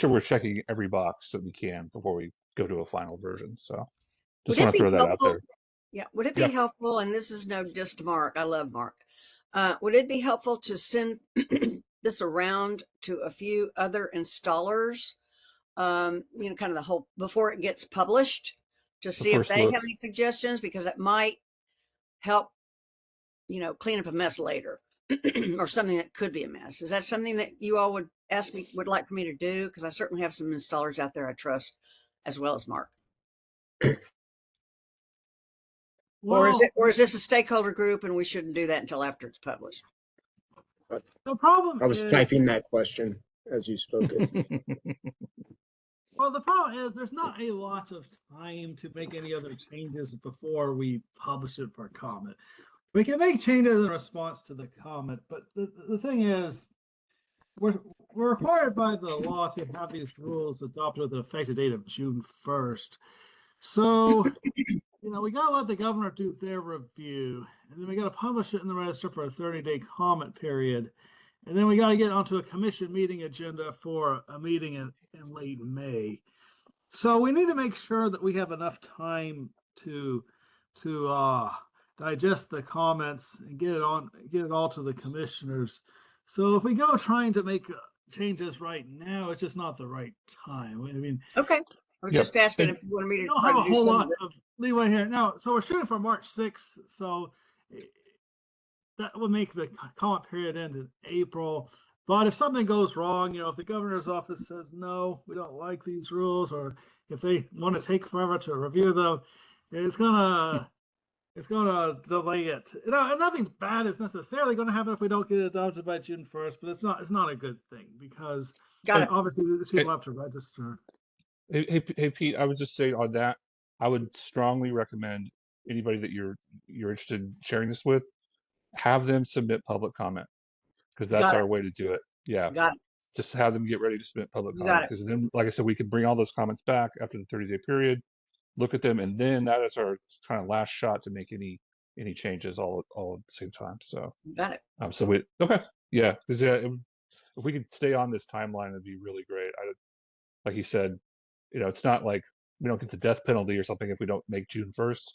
we're checking every box that we can before we go to a final version. So just want to throw that out there. Yeah. Would it be helpful? And this is no diss to Mark. I love Mark. Would it be helpful to send this around to a few other installers, kind of the whole, before it gets published, to see if they have any suggestions, because it might help, clean up a mess later or something that could be a mess. Is that something that you all would like for me to do? Because I certainly have some installers out there I trust, as well as Mark. Or is this a stakeholder group and we shouldn't do that until after it's published? The problem I was typing that question as you spoke it. Well, the problem is there's not a lot of time to make any other changes before we publish it for comment. We can make changes in response to the comment, but the thing is, we're required by the law to have these rules adopted with the effective date of June 1st. So, we got to let the governor do their review, and then we got to publish it in the register for a 30-day comment period. And then we got to get onto a commission meeting agenda for a meeting in late May. So we need to make sure that we have enough time to digest the comments and get it all to the commissioners. So if we go trying to make changes right now, it's just not the right time. I mean, okay. I was just asking if you wanted me to. We don't have a whole lot of leeway here now. So we're shooting for March 6th. So that will make the comment period end in April. But if something goes wrong, if the governor's office says, no, we don't like these rules, or if they want to take forever to review them, it's gonna delay it. Nothing bad is necessarily going to happen if we don't get it adopted by June 1st, but it's not a good thing because obviously these people have to register. Hey, Pete, I would just say on that, I would strongly recommend anybody that you're interested in sharing this with, have them submit public comment, because that's our way to do it. Yeah. Got it. Just have them get ready to submit public comment, because then, like I said, we can bring all those comments back after the 30-day period, look at them, and then that is our kind of last shot to make any changes all at the same time. So got it. Yeah, because if we could stay on this timeline, it'd be really great. Like you said, it's not like we don't get the death penalty or something if we don't make June 1st,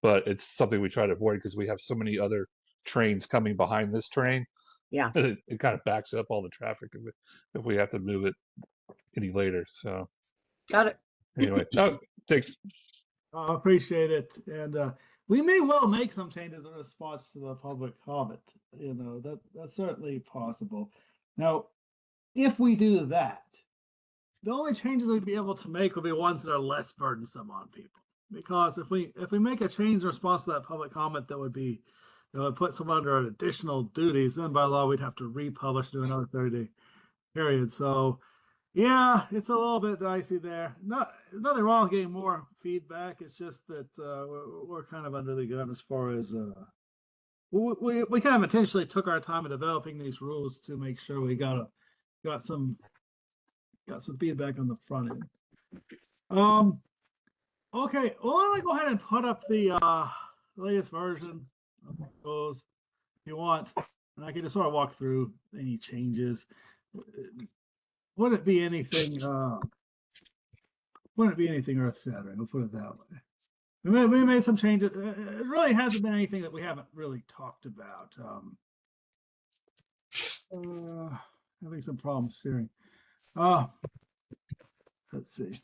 but it's something we try to avoid because we have so many other trains coming behind this train. Yeah. It kind of backs up all the traffic if we have to move it any later. So got it. Anyway, thanks. I appreciate it. And we may well make some changes in response to the public comment. That's certainly possible. Now, if we do that, the only changes we'd be able to make will be ones that are less burdensome on people. Because if we make a change in response to that public comment that would put someone under additional duties, then by law we'd have to republish, do another 30-day period. So yeah, it's a little bit dicey there. Nothing wrong with getting more feedback. It's just that we're kind of under the gun as far as we kind of intentionally took our time in developing these rules to make sure we got some feedback on the front end. Okay, well, let me go ahead and put up the latest version of the rules if you want, and I can just sort of walk through any changes. Wouldn't it be anything earth-shattering? We'll put it that way. We made some changes. It really hasn't been anything that we haven't really talked about. Having some problems hearing. Let's see.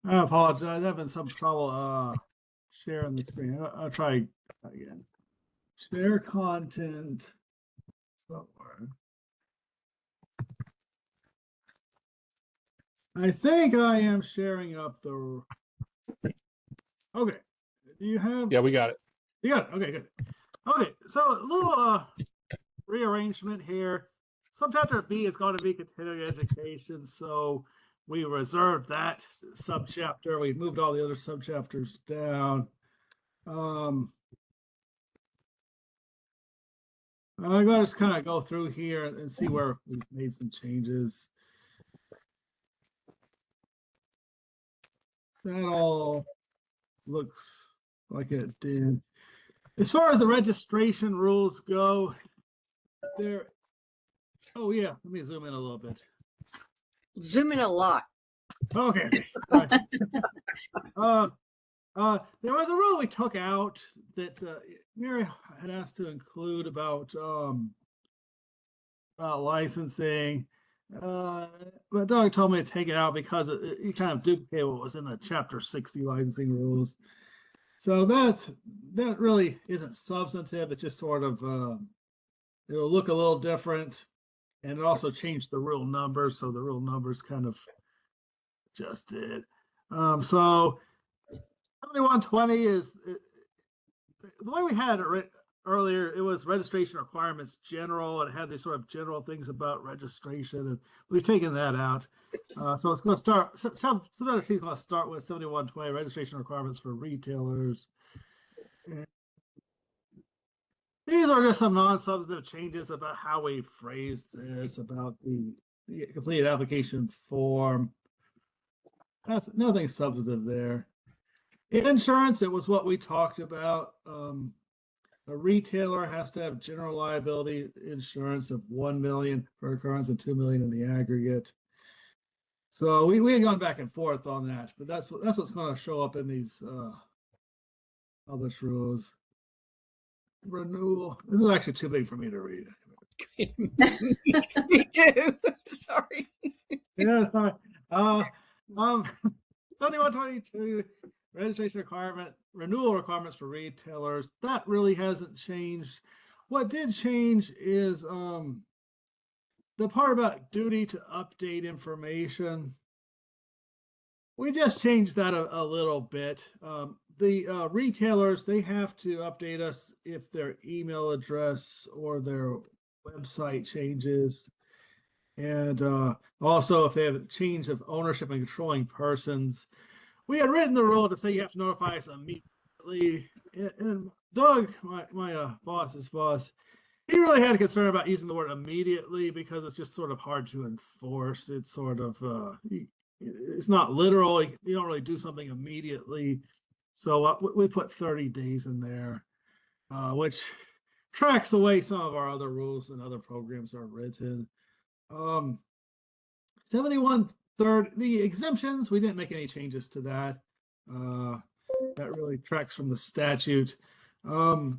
I apologize. I'm having some trouble sharing the screen. I'll try again. Share content somewhere. I think I am sharing up the. Okay. Do you have? Yeah, we got it. You got it. Okay, good. Okay, so a little rearrangement here. Subchapter B is going to be continuing education, so we reserved that subchapter. We moved all the other subchapters down. I'm going to just kind of go through here and see where we've made some changes. That all looks like it did. As far as the registration rules go, oh yeah, let me zoom in a little bit. Zoom in a lot. Okay. There was a rule we took out that Mary had asked to include about licensing, but Doug told me to take it out because it kind of duplicated what was in the Chapter 60 licensing rules. So that really isn't substantive. It's just sort of it'll look a little different, and it also changed the rule numbers, so the rule numbers kind of adjusted. So 7120 is the way we had it earlier, it was registration requirements general, and it had these sort of general things about registration, and we've taken that out. So it's going to start. She's going to start with 7120 registration requirements for retailers. And these are just some non-substantive changes about how we phrase this, about the completed application form. Nothing substantive there. Insurance, it was what we talked about. A retailer has to have general liability insurance of 1 million per occurrence and 2 million in the aggregate. So we had gone back and forth on that, but that's what's going to show up in these published rules. Renewal. This is actually too big for me to read. Me too. Sorry. Yeah, sorry. 7122 registration requirement, renewal requirements for retailers. That really hasn't changed. What did change is the part about duty to update information. We just changed that a little bit. The retailers, they have to update us if their email address or their website changes. And also if they have a change of ownership and controlling persons. We had written the rule to say you have to notify us immediately. And Doug, my boss's boss, he really had a concern about using the word immediately because it's just sort of hard to enforce. It's sort of, it's not literal. You don't really do something immediately. So we put 30 days in there, which tracks away some of our other rules and other programs are written. 7130, the exemptions, we didn't make any changes to that. That really tracks from the statute. The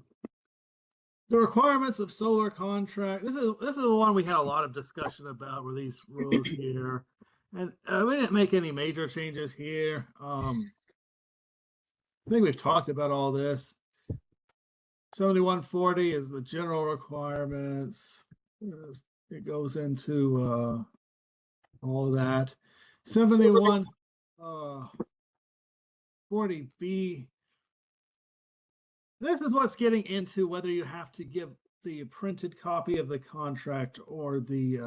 requirements of solar contract. This is the one we had a lot of discussion about, were these rules here, and we didn't make any major changes here. I think we've talked about all this. 7140 is the general requirements. It goes into all of that. 7140B. This is what's getting into whether you have to give the printed copy of the contract or the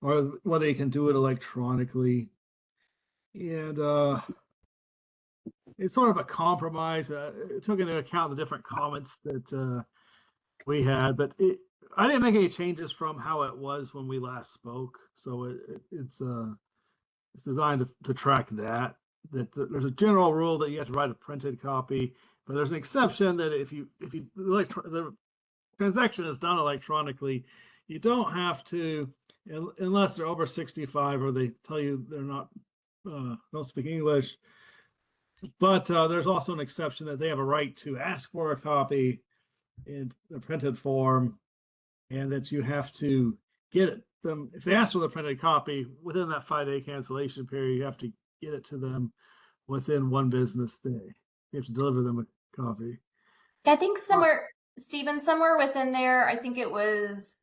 or whether you can do it electronically. And it's sort of a compromise. It took into account the different comments that we had, but I didn't make any changes from how it was when we last spoke. So it's designed to track that. There's a general rule that you have to write a printed copy, but there's an exception that if the transaction is done electronically, you don't have to, unless they're over 65 or they tell you they're not don't speak English. But there's also an exception that they have a right to ask for a copy in the printed form, and that you have to get them. If they ask for the printed copy within that 5-day cancellation period, you have to get it to them within 1 business day. You have to deliver them a copy. I think somewhere, Stephen, somewhere within there, I think it was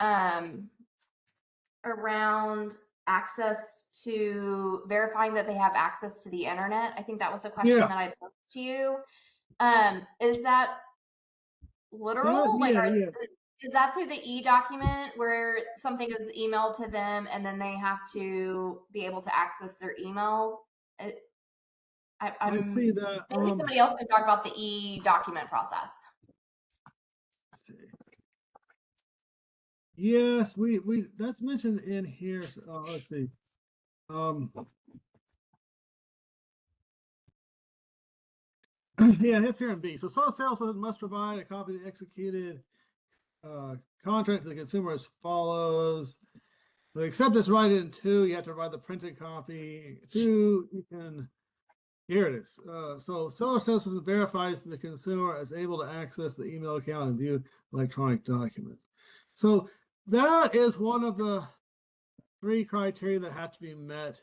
around access to verifying that they have access to the internet. I think that was a question that I posed to you. Is that literal? Is that through the e-document where something is emailed to them and then they have to be able to access their email? I see that. Maybe somebody else can talk about the e-document process. Let's see. Yes, we that's mentioned in here. Let's see. Yeah, it's here in B. So some salesman must provide a copy of the executed contract to the consumer as follows. The acceptance right in 2, you have to provide the printed copy. 2, you can, here it is. So seller salesperson verifies the consumer as able to access the email account and view electronic documents. So that is one of the 3 criteria that have to be met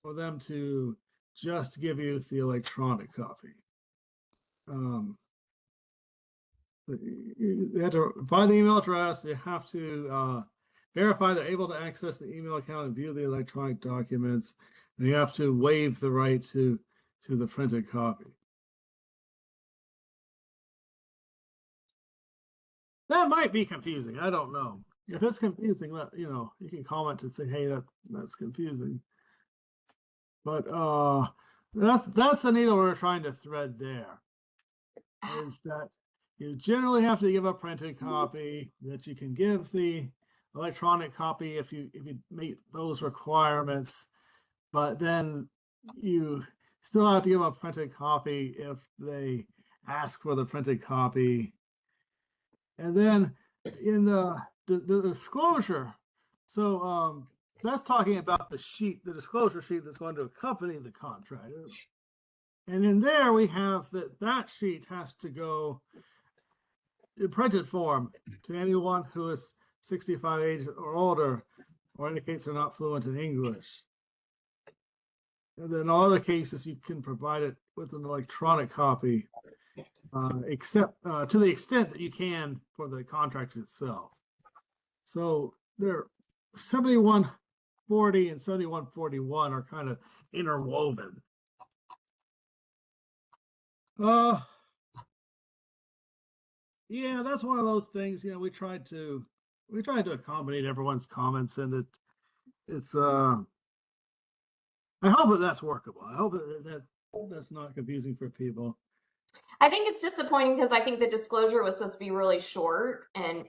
for them to just give you the electronic copy. You have to provide the email address. You have to verify they're able to access the email account and view the electronic documents. And you have to waive the right to the printed copy. That might be confusing. I don't know. If it's confusing, you can comment to say, hey, that's confusing. But that's the needle we're trying to thread there. Is that you generally have to give a printed copy, that you can give the electronic copy if you meet those requirements, but then you still have to give a printed copy if they ask for the printed copy. And then in the disclosure, so that's talking about the disclosure sheet that's going to accompany the contract. And in there we have that sheet has to go in printed form to anyone who is 65 age or older, or indicates they're not fluent in English. And then in all other cases, you can provide it with an electronic copy, except to the extent that you can for the contract itself. So there, 7140 and 7141 are kind of interwoven. Yeah, that's one of those things. We tried to accommodate everyone's comments, and it's I hope that's workable. I hope that's not confusing for people. I think it's disappointing because I think the disclosure was supposed to be really short and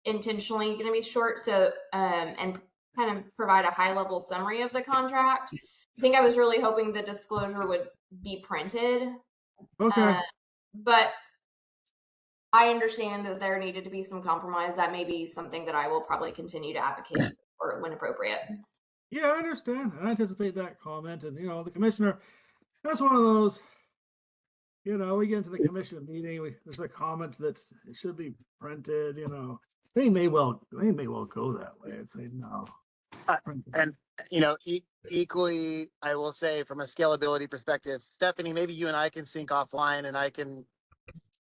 intentionally going to be short. So and kind of provide a high level summary of the contract. I think I was really hoping the disclosure would be printed. Okay. But I understand that there needed to be some compromise. That may be something that I will probably continue to advocate for when appropriate. Yeah, I understand. I anticipate that comment. And, the commissioner, that's one of those, we get into the commission meeting, there's a comment that it should be printed, they may well go that way and say, no. And, equally, I will say from a scalability perspective, Stephanie, maybe you and I can sync offline and I can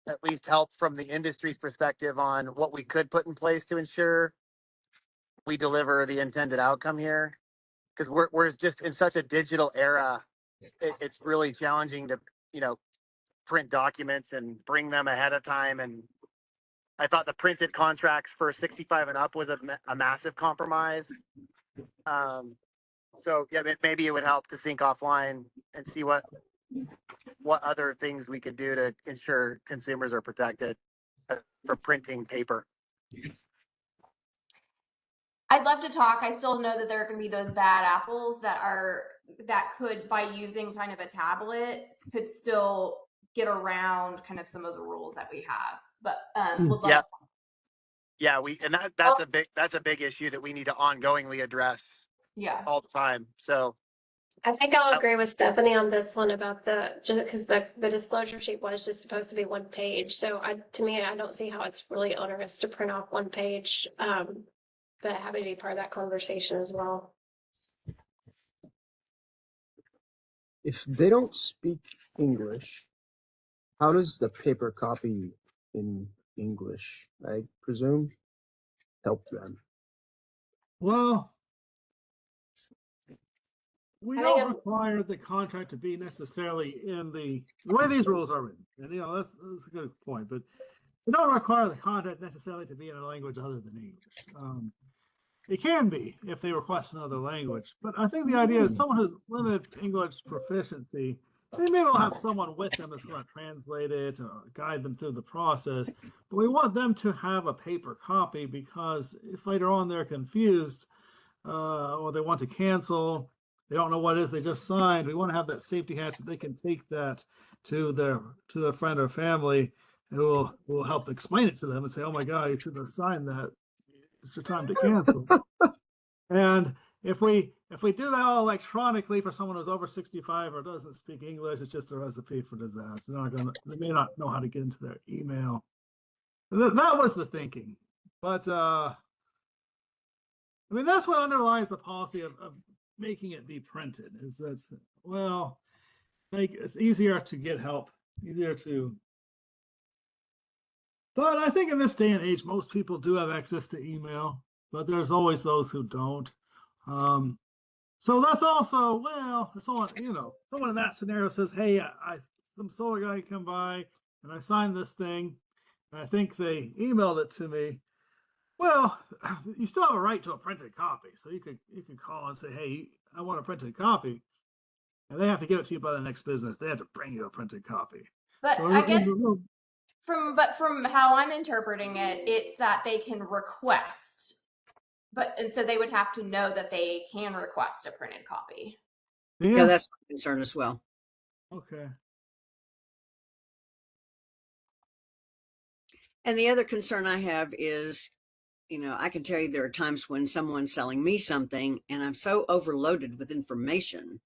at least help from the industry's perspective on what we could put in place to ensure we deliver the intended outcome here. Because we're just in such a digital era, it's really challenging to, print documents and bring them ahead of time. And I thought the printed contracts for 65 and up was a massive compromise. So yeah, maybe it would help to sync offline and see what other things we could do to ensure consumers are protected for printing paper. I'd love to talk. I still know that there are going to be those bad apples that could, by using kind of a tablet, could still get around kind of some of the rules that we have. But would love that's a big issue that we need to ongoingly address. Yeah, all the time. So I think I'll agree with Stephanie on this one about just because the disclosure sheet was just supposed to be one page. So to me, I don't see how it's really onerous to print off one page. But happy to be part of that conversation as well. If they don't speak English, how does the paper copy in English, I presume, help them? Well, we don't require the contract to be necessarily in the way these rules are written. And, that's a good point. But we don't require the contract necessarily to be in a language other than English. It can be if they request another language. But I think the idea is someone who's limited English proficiency, they may well have someone with them that's going to translate it or guide them through the process. But we want them to have a paper copy, because if later on they're confused or they want to cancel, they don't know what it is they just signed, we want to have that safety hatch that they can take that to their friend or family who will help explain it to them and say, oh my God, you should have signed that. It's your time to cancel. And if we do that all electronically for someone who's over 65 or doesn't speak English, it's just a recipe for disaster. They may not know how to get into their email. That was the thinking. But that's what underlies the policy of making it be printed, is that, well, it's easier to get help, but I think in this day and age, most people do have access to email, but there's always those who don't. So that's also, someone in that scenario says, hey, some solar guy come by and I signed this thing. And I think they emailed it to me. Well, you still have a right to a printed copy, so you could call and say, "Hey, I want a printed copy," and they have to give it to you by the next business. They have to bring you a printed copy. But So I guess from how I'm interpreting it, it's that they can request, and so they would have to know that they can request a printed copy. Yeah, that's my concern as well. Okay. And the other concern I have is, I can tell you there are times when someone's selling me something and I'm so overloaded with information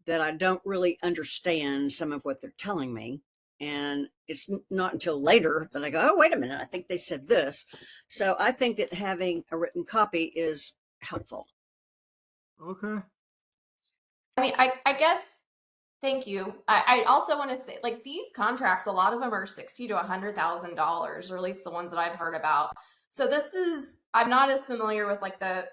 that I don't really understand some of what they're telling me. And it's not until later that I go, oh, wait a minute, I think they said this. So I think that having a written copy is helpful. Okay. I mean, I guess, thank you. I also want to say, like, these contracts, a lot of them are $60,000 to $100,000, or at least the ones that I've heard about. So I'm not as familiar with like the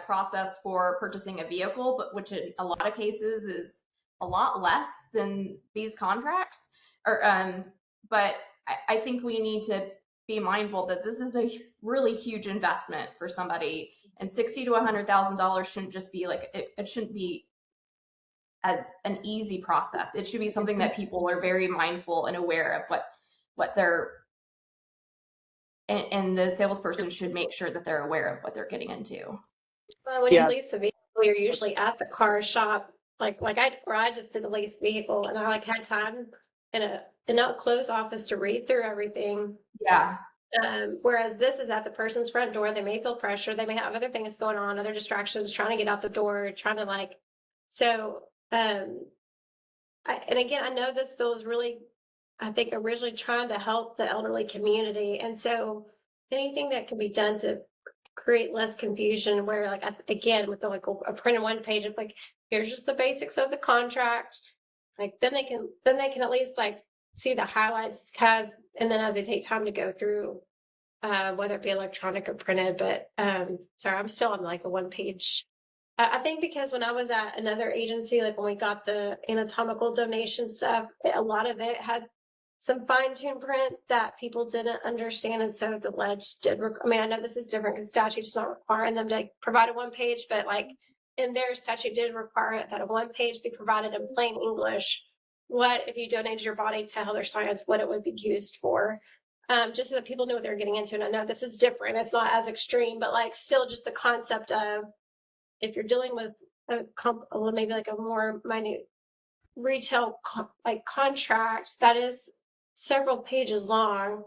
process for purchasing a vehicle, but which in a lot of cases is a lot less than these contracts. But I think we need to be mindful that this is a really huge investment for somebody, and $60,000 to $100,000 shouldn't just be like it shouldn't be as an easy process. It should be something that people are very mindful and aware of what they're, and the salesperson should make sure that they're aware of what they're getting into. Well, when you lease a vehicle, you're usually at the car shop. Like I just did a lease vehicle, and I had time in an up close office to read through everything. Yeah. Whereas this is at the person's front door. They may feel pressure. They may have other things going on, other distractions, trying to get out the door, trying to so. And again, I know this feels really, I think, originally trying to help the elderly community. And so anything that can be done to create less confusion, where again, with a printed one page of here's just the basics of the contract. Then they can at least see the highlights and then as they take time to go through, whether it be electronic or printed. But sorry, I'm still on a one page. I think because when I was at another agency, when we got the anatomical donation stuff, a lot of it had some fine-tuned print that people didn't understand. And so the ledge did, I know this is different because statute's not requiring them to provide a one page, but in their statute did require it that a one page be provided in plain English. What if you donated your body to Health or Science, what it would be used for. Just so that people know what they're getting into. And I know this is different. It's not as extreme, but still just the concept of, if you're dealing with maybe a more minute retail contract that is several pages long,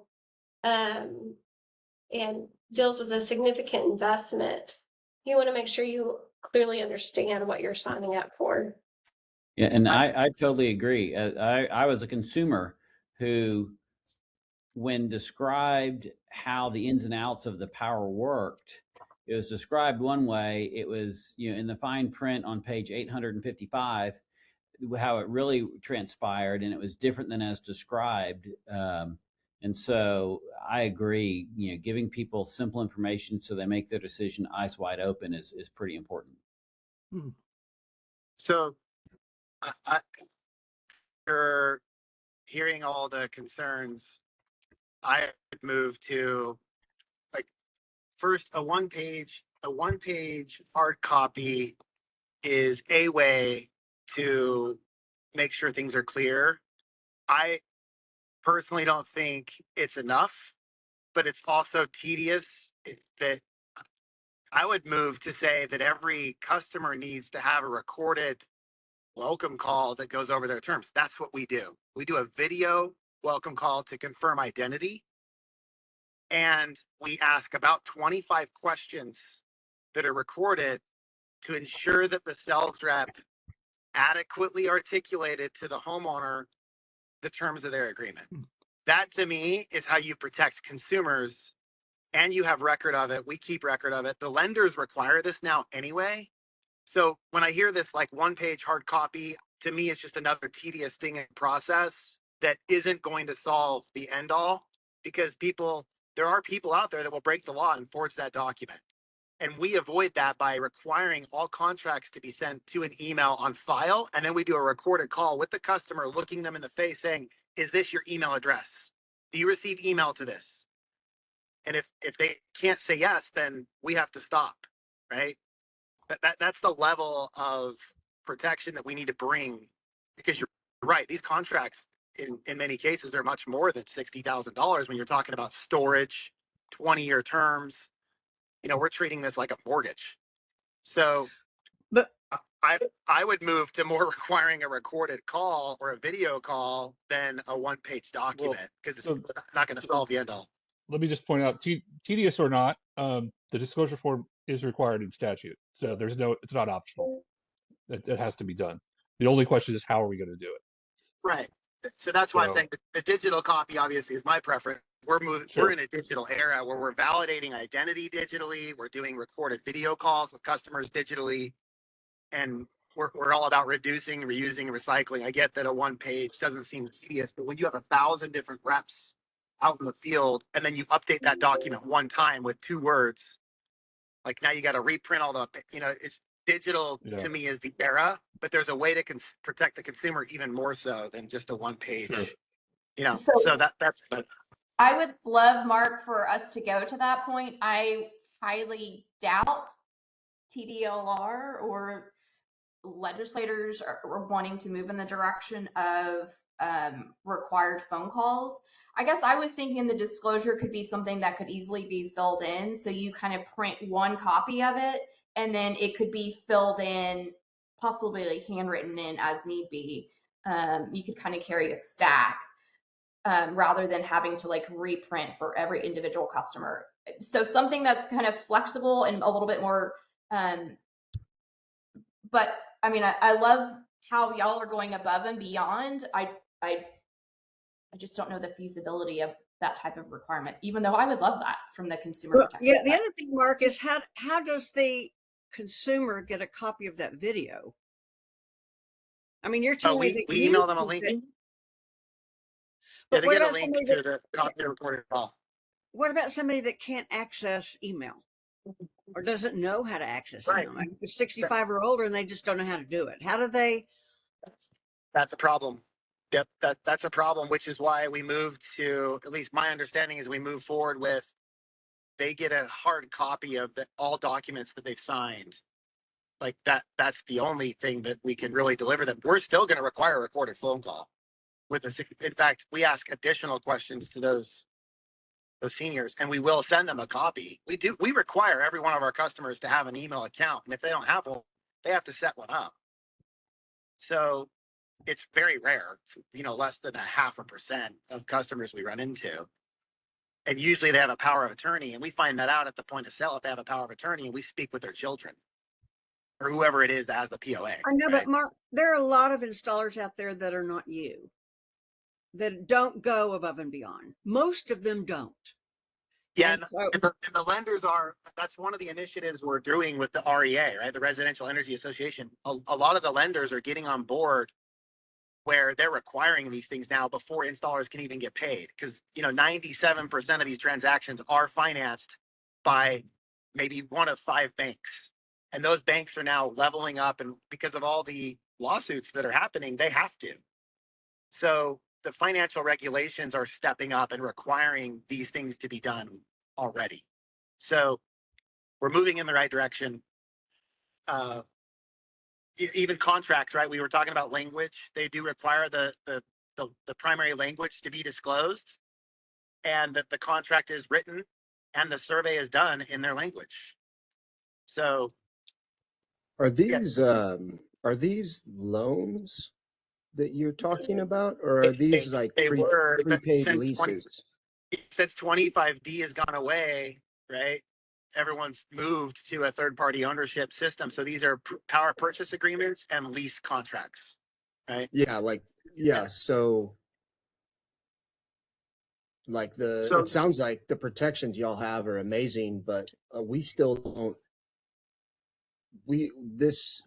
and deals with a significant investment, you want to make sure you clearly understand what you're signing up for. Yeah, and I totally agree. I was a consumer who, when described how the ins and outs of the power worked, it was described one way. It was, in the fine print on page 855, how it really transpired, and it was different than as described. And so I agree, giving people simple information so they make their decision eyes wide open is pretty important. So after hearing all the concerns, I would move to first a one page hard copy is a way to make sure things are clear. I personally don't think it's enough, but it's also tedious. That I would move to say that every customer needs to have a recorded welcome call that goes over their terms. That's what we do. We do a video welcome call to confirm identity. And we ask about 25 questions that are recorded to ensure that the sales rep adequately articulated to the homeowner the terms of their agreement. That, to me, is how you protect consumers, and you have record of it. We keep record of it. The lenders require this now anyway. So when I hear this one page hard copy, to me, it's just another tedious thing in process that isn't going to solve the end all, because there are people out there that will break the law and forge that document. And we avoid that by requiring all contracts to be sent to an email on file. And then we do a recorded call with the customer, looking them in the face saying, is this your email address? do you receive email to this? And if they can't say yes, then we have to stop, right? That's the level of protection that we need to bring, because you're right. These contracts in many cases are much more than $60,000 when you're talking about storage, 20-year terms. We're treating this like a mortgage. So but I would move to more requiring a recorded call or a video call than a one-page document, because it's not going to solve the end all. Let me just point out, tedious or not, the disclosure form is required in statute. So it's not optional. It has to be done. The only question is, how are we going to do it? Right. So that's why I'm saying the digital copy obviously is my preference. We're in a digital era where we're validating identity digitally. We're doing recorded video calls with customers digitally, and we're all about reducing, reusing, and recycling. I get that a one page doesn't seem tedious, but when you have 1,000 different reps out in the field, and then you update that document one time with 2 words, like now you got to reprint all the, it's digital. To me is the era, but there's a way to protect the consumer even more so than just a one page. So that's. I would love, Mark, for us to go to that point. I highly doubt TDLR or legislators are wanting to move in the direction of required phone calls. I guess I was thinking the disclosure could be something that could easily be filled in. So you kind of print one copy of it, and then it could be filled in, possibly handwritten in as need be. You could kind of carry a stack rather than having to like reprint for every individual customer. So something that's kind of flexible and a little bit more, but I mean, I love how y'all are going above and beyond. I just don't know the feasibility of that type of requirement, even though I would love that from the consumer protection. Yeah, the other thing, Mark, is how does the consumer get a copy of that video? I mean, you're telling me that we email them a link. But what about somebody to the copy recorded call? What about somebody that can't access email or doesn't know how to access email? Like they're 65 or older and they just don't know how to do it. How do they? That's a problem. Yep, that's a problem, which is why we moved to, at least my understanding is we move forward with, they get a hard copy of all documents that they've signed. Like that's the only thing that we can really deliver them. We're still going to require a recorded phone call. In fact, we ask additional questions to those seniors, and we will send them a copy. We require every one of our customers to have an email account, and if they don't have one, they have to set one up. So it's very rare. It's, less than 0.5% of customers we run into. And usually they have a power of attorney, and we find that out at the point of sale if they have a power of attorney, and we speak with their children or whoever it is that has the POA. I know, right? But Mark, there are a lot of installers out there that are not you, that don't go above and beyond. Most of them don't. Yeah, and the lenders that's one of the initiatives we're doing with the REA, right? The Residential Energy Association. A lot of the lenders are getting on board where they're requiring these things now before installers can even get paid. Because, 97% of these transactions are financed by maybe one of 5 banks. And those banks are now leveling up, and because of all the lawsuits that are happening, they have to. So the financial regulations are stepping up and requiring these things to be done already. So we're moving in the right direction. Even contracts, right? We were talking about language. They do require the primary language to be disclosed, and that the contract is written and the survey is done in their language. So are these loans that you're talking about, or are these like prepaid leases? Since 25D has gone away, right? Everyone's moved to a third-party ownership system. So these are power purchase agreements and lease contracts, right? Yeah, so it sounds like the protections y'all have are amazing, but we still don't. This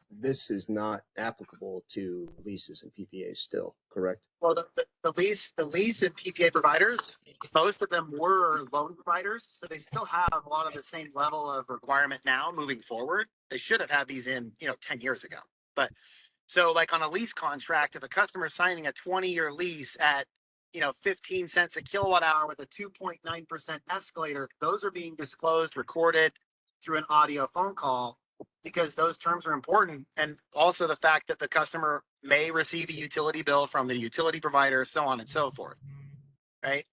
is not applicable to leases and PPAs still, correct? Well, the lease and PPA providers, most of them were loan providers, so they still have a lot of the same level of requirement now moving forward. They should have had these in 10 years ago. But so like on a lease contract, if a customer is signing a 20-year lease at 15 cents a kilowatt hour with a 2.9% escalator, those are being disclosed, recorded through an audio phone call, because those terms are important. And also the fact that the customer may receive a utility bill from the utility provider, so on and so forth, right?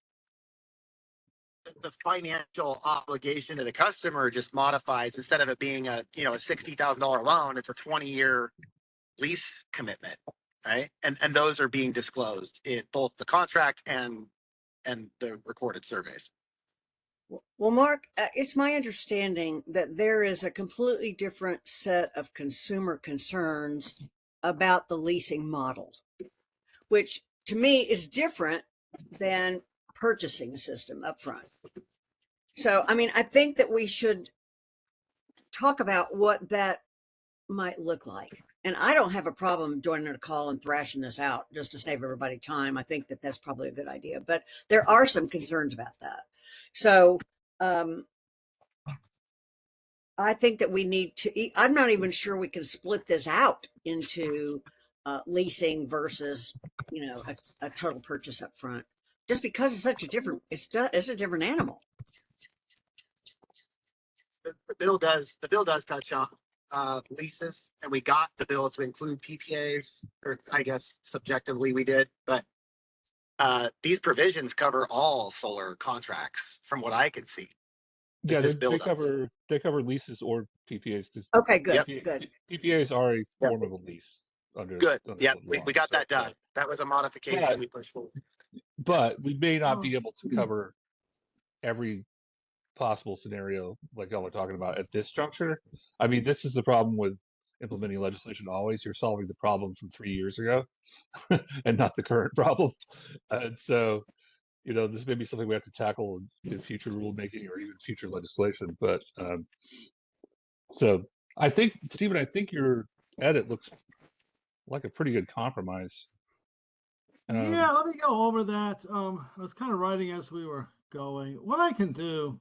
The financial obligation to the customer just modifies. Instead of it being a $60,000 loan, it's a 20-year lease commitment, right? And those are being disclosed in both the contract and the recorded surveys. Well, Mark, it's my understanding that there is a completely different set of consumer concerns about the leasing model, which to me is different than purchasing a system up front. So, I mean, I think that we should talk about what that might look like. And I don't have a problem joining a call and thrashing this out just to save everybody time. I think that that's probably a good idea, but there are some concerns about that. So I think that we need to, I'm not even sure we can split this out into leasing versus, a total purchase up front, just because it's such a different, it's a different animal. The bill does touch on leases, and we got the bill to include PPAs, or I guess subjectively we did, but these provisions cover all solar contracts from what I can see. Yeah, they cover leases or PPAs. Okay, good, good. PPAs are a form of a lease. Good. Yeah, we got that done. That was a modification we pushed forward. But we may not be able to cover every possible scenario like y'all are talking about at this juncture. I mean, this is the problem with implementing legislation always. You're solving the problem from 3 years ago and not the current problem. And so, this may be something we have to tackle in future rulemaking or even future legislation. But so I think, Stephen, your edit looks like a pretty good compromise. Yeah, let me go over that. I was kind of writing as we were going. What I can do,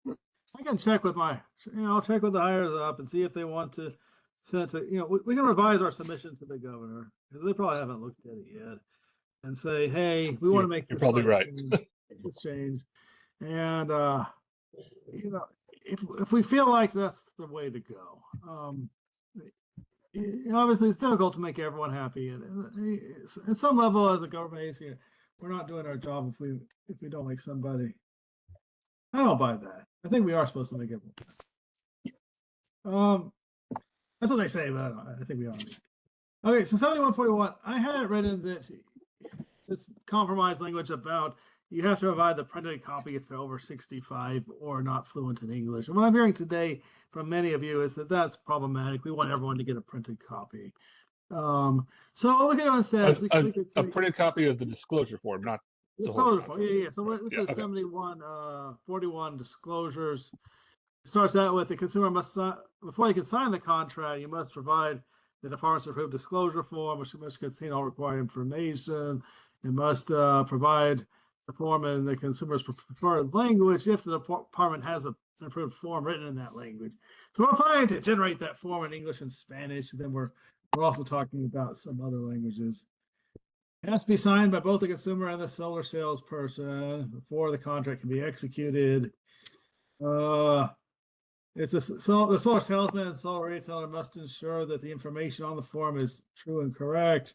I can check with I'll check with the higher up and see if they want to send it to, we can revise our submission to the governor, because they probably haven't looked at it yet, and say, hey, we want to make You're probably right. this change. And, if we feel like that's the way to go, obviously it's difficult to make everyone happy, and at some level as a government agency, we're not doing our job if we don't make somebody. I don't buy that. I think we are supposed to make everyone happy. That's what they say, but I think we are. Okay, so 7141, I had it written that this compromise language about you have to provide the printed copy if they're over 65 or not fluent in English. And what I'm hearing today from many of you is that that's problematic. We want everyone to get a printed copy. So what we can do instead is we could say, a printed copy of the disclosure form, not disclosure form. Yeah. So this is 7141 disclosures. It starts out with the consumer must sign, before you can sign the contract, you must provide the department's approved disclosure form, which must contain all required information. It must provide the form in the consumer's preferred language if the department has an approved form written in that language. So we're planning to generate that form in English and Spanish, and then we're also talking about some other languages. It has to be signed by both the consumer and the solar salesperson before the contract can be executed. The solar salesman and solar retailer must ensure that the information on the form is true and correct,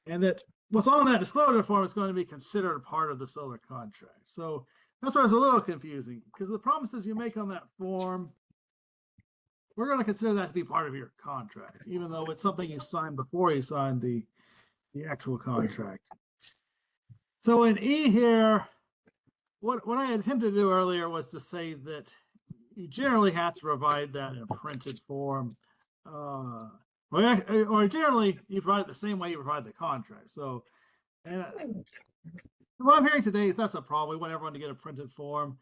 and that what's on that disclosure form is going to be considered a part of the solar contract. So that's where it's a little confusing, because the promises you make on that form, we're going to consider that to be part of your contract, even though it's something you signed before you signed the actual contract. So in E here, what I attempted to do earlier was to say that you generally have to provide that in a printed form, or generally you provide it the same way you provide the contract. So, and what I'm hearing today is that's a problem. We want everyone to get a printed form.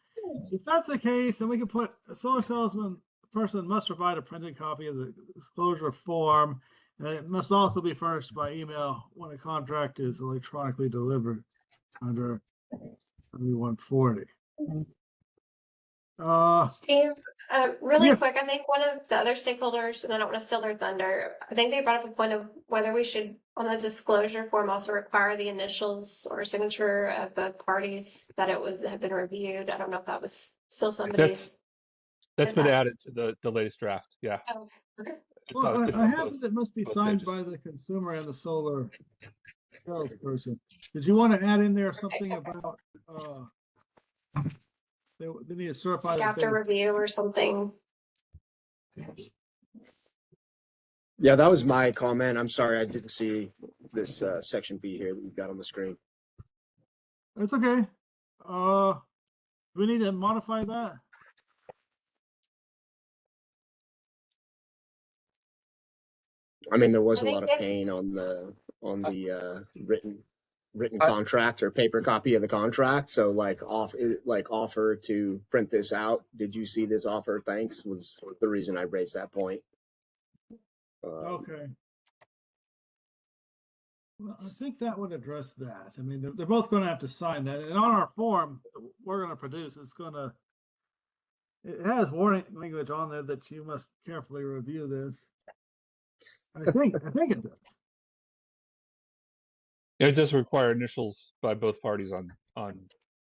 If that's the case, then we can put a solar salesman person must provide a printed copy of the disclosure form, and it must also be furnished by email when a contract is electronically delivered under 7140. Steve, really quick, I think one of the other stakeholders, and I don't want to steal their thunder, I think they brought up a point of whether we should on the disclosure form also require the initials or signature of both parties that had been reviewed? I don't know if that was still somebody's. That's been added to the latest draft. Yeah. Oh, okay. Well, I have it must be signed by the consumer and the solar salesperson. Did you want to add in there something about they need to certify Like after review or something? Yeah, that was my comment. I'm sorry, I didn't see this section B here that you've got on the screen. That's okay. Do we need to modify that? I mean, there was a lot of pain on the written contract or paper copy of the contract. So like offer to print this out. Did you see this offer? Thanks was the reason I raised that point. Okay. Well, I think that would address that. I mean, they're both going to have to sign that, and on our form we're going to produce, it has warning language on there that you must carefully review this. I think it does. It does require initials by both parties on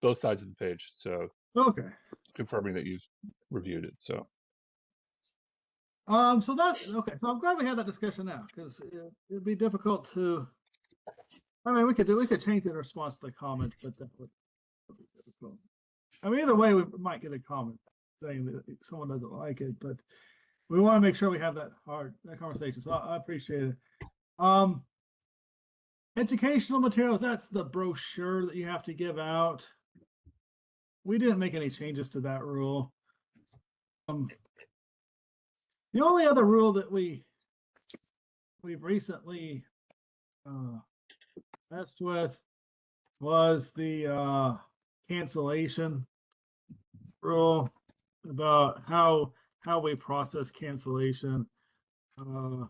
both sides of the page. So okay, confirming that you've reviewed it. So so that's okay. So I'm glad we had that discussion now, because it'd be difficult to. I mean, we could change it in response to the comment, but that would be difficult. I mean, either way, we might get a comment saying that someone doesn't like it, but we want to make sure we have that conversation. So I appreciate it. Educational materials, that's the brochure that you have to give out. We didn't make any changes to that rule. The only other rule that we've recently messed with was the cancellation rule, about how we process cancellation. So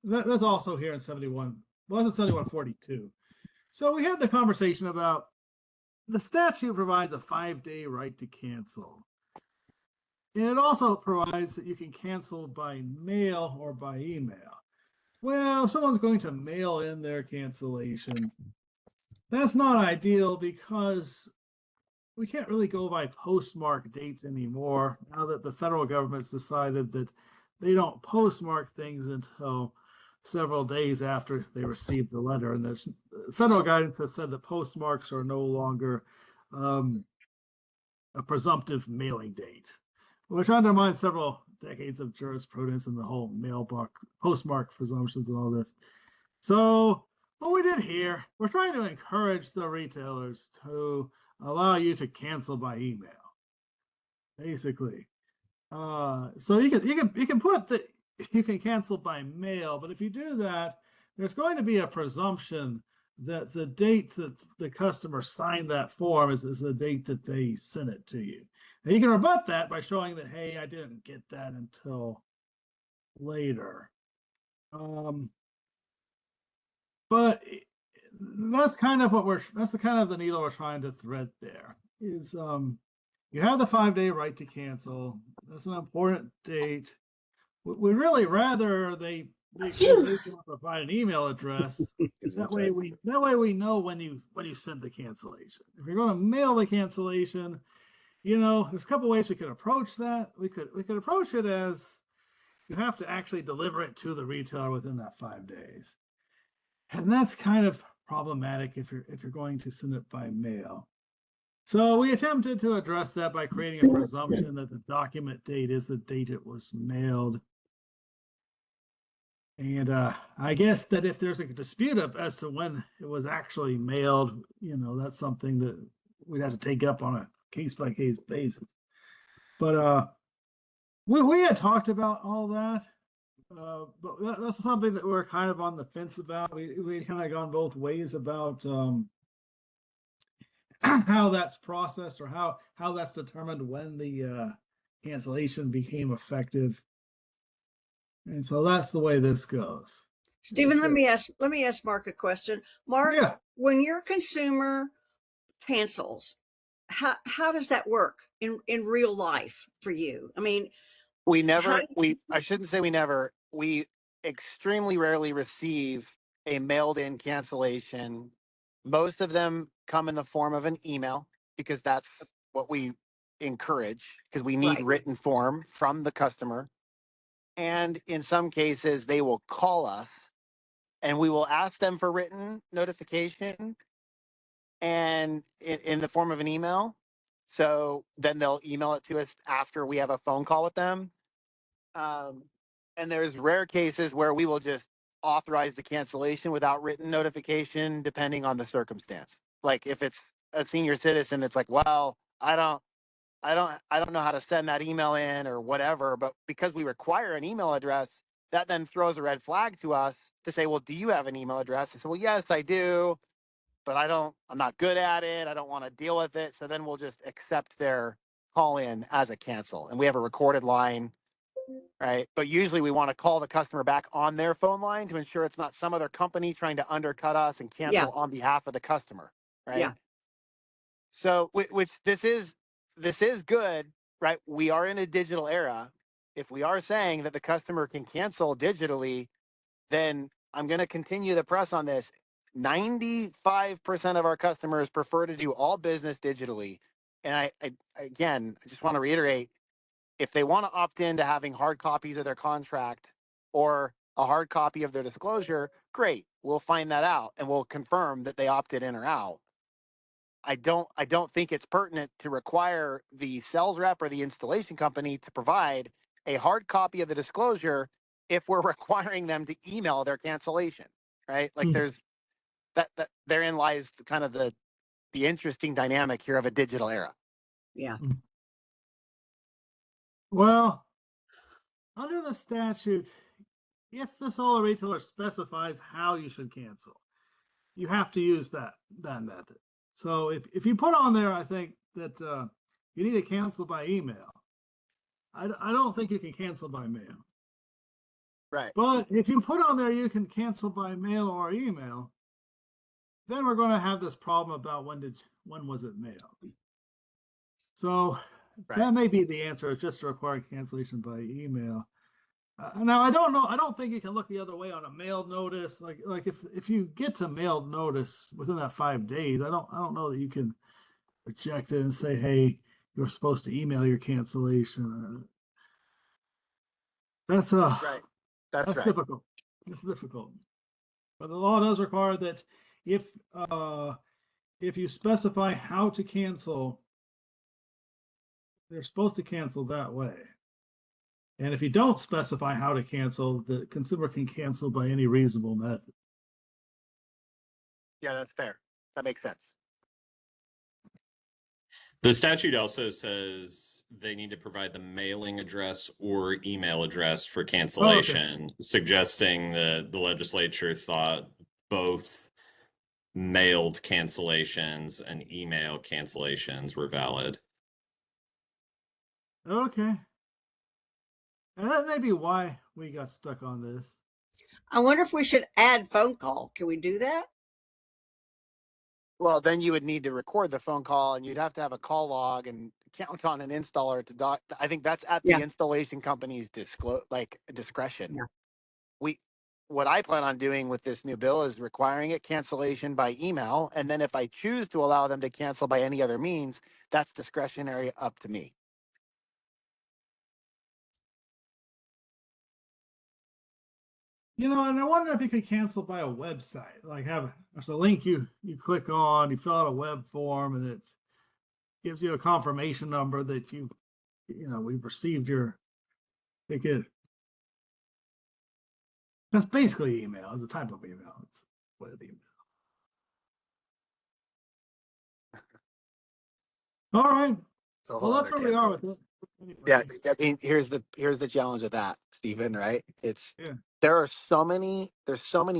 that's also here in 71. Well, it's 7142. So we had the conversation about the statute provides a 5-day right to cancel. And it also provides that you can cancel by mail or by email. Well, if someone's going to mail in their cancellation, that's not ideal, because we can't really go by postmark dates anymore, now that the federal government's decided that they don't postmark things until several days after they receive the letter. And there's federal guidance has said that postmarks are no longer a presumptive mailing date, which undermines several decades of jurisprudence and the whole mailbox postmark presumptions and all this. So what we did here, we're trying to encourage the retailers to allow you to cancel by email, basically. So you can put that you can cancel by mail, but if you do that, there's going to be a presumption that the date that the customer signed that form is the date that they sent it to you. And you can rebut that by showing that, hey, I didn't get that until later. But that's kind of that's the kind of the needle we're trying to thread there, is you have the 5-day right to cancel. That's an important date. We'd really rather they provide an email address. That way we know when you send the cancellation. If you're going to mail the cancellation, there's a couple ways we could approach that. We could approach it as you have to actually deliver it to the retailer within that 5 days. And that's kind of problematic if you're going to send it by mail. So we attempted to address that by creating a presumption that the document date is the date it was mailed. And I guess that if there's a dispute as to when it was actually mailed, that's something that we'd have to take up on a case-by-case basis. But we had talked about all that. But that's something that we're kind of on the fence about. We kind of gone both ways about how that's processed, or how that's determined when the cancellation became effective. And so that's the way this goes. Stephen, let me ask Mark a question. Mark, yeah. When your consumer cancels, how does that work in real life for you? I mean, I shouldn't say we never. extremely rarely receive a mailed in cancellation. Most of them come in the form of an email because that's what we encourage because we need written form from the customer. And in some cases, they will call us and we will ask them for written notification and in the form of an email. So then they'll email it to us after we have a phone call with them. And there's rare cases where we will just authorize the cancellation without written notification, depending on the circumstance. Like if it's a senior citizen, it's like, well, I don't know how to send that email in or whatever. But because we require an email address, that then throws a red flag to us to say, well, do you have an email address? I said, well, yes, I do, but I'm not good at it. I don't want to deal with it. So then we'll just accept their call in as a cancel. And we have a recorded line, right? But usually we want to call the customer back on their phone line to ensure it's not some other company trying to undercut us and cancel on behalf of the customer, right? Yeah. So, which this is good, right? We are in a digital era. If we are saying that the customer can cancel digitally, then I'm going to continue the press on this. 95% of our customers prefer to do all business digitally. And I just want to reiterate, if they want to opt in to having hard copies of their contract or a hard copy of their disclosure, great. We'll find that out and we'll confirm that they opted in or out. I don't think it's pertinent to require the sales rep or the installation company to provide a hard copy of the disclosure if we're requiring them to email their cancellation, right? Like there's that therein lies kind of the interesting dynamic here of a digital era. Yeah. Well, under the statute, if the solar retailer specifies how you should cancel, you have to use that method. So if you put on there, I think that you need to cancel by email. I don't think you can cancel by mail. Right. But if you put on there you can cancel by mail or email, then we're going to have this problem about when was it mailed. So that may be the answer, is just to require cancellation by email. Now I don't know. I don't think you can look the other way on a mailed notice. Like if you get to mailed notice within that 5 days, I don't know that you can reject it and say, hey, you're supposed to email your cancellation. That's right. That's right. difficult. It's difficult. But the law does require that if you specify how to cancel, they're supposed to cancel that way. And if you don't specify how to cancel, the consumer can cancel by any reasonable method. Yeah, that's fair. That makes sense. The statute also says they need to provide the mailing address or email address for cancellation, suggesting that the legislature thought both mailed cancellations and email cancellations were valid. Okay. And that may be why we got stuck on this. I wonder if we should add phone call. Can we do that? Well, then you would need to record the phone call and you'd have to have a call log and count on an installer to I think that's at the installation company's discretion. Yeah. What I plan on doing with this new bill is requiring it cancellation by email. And then if I choose to allow them to cancel by any other means, that's discretionary up to me. And I wonder if you could cancel by a website, like there's a link you click on, you fill out a web form, and it gives you a confirmation number that we've received your ticket. That's basically email. It's a type of email. It's web email. All right. Well, that's where we are with it. Anyway. Yeah, I mean, here's the challenge of that, Stephen. Right? There's so many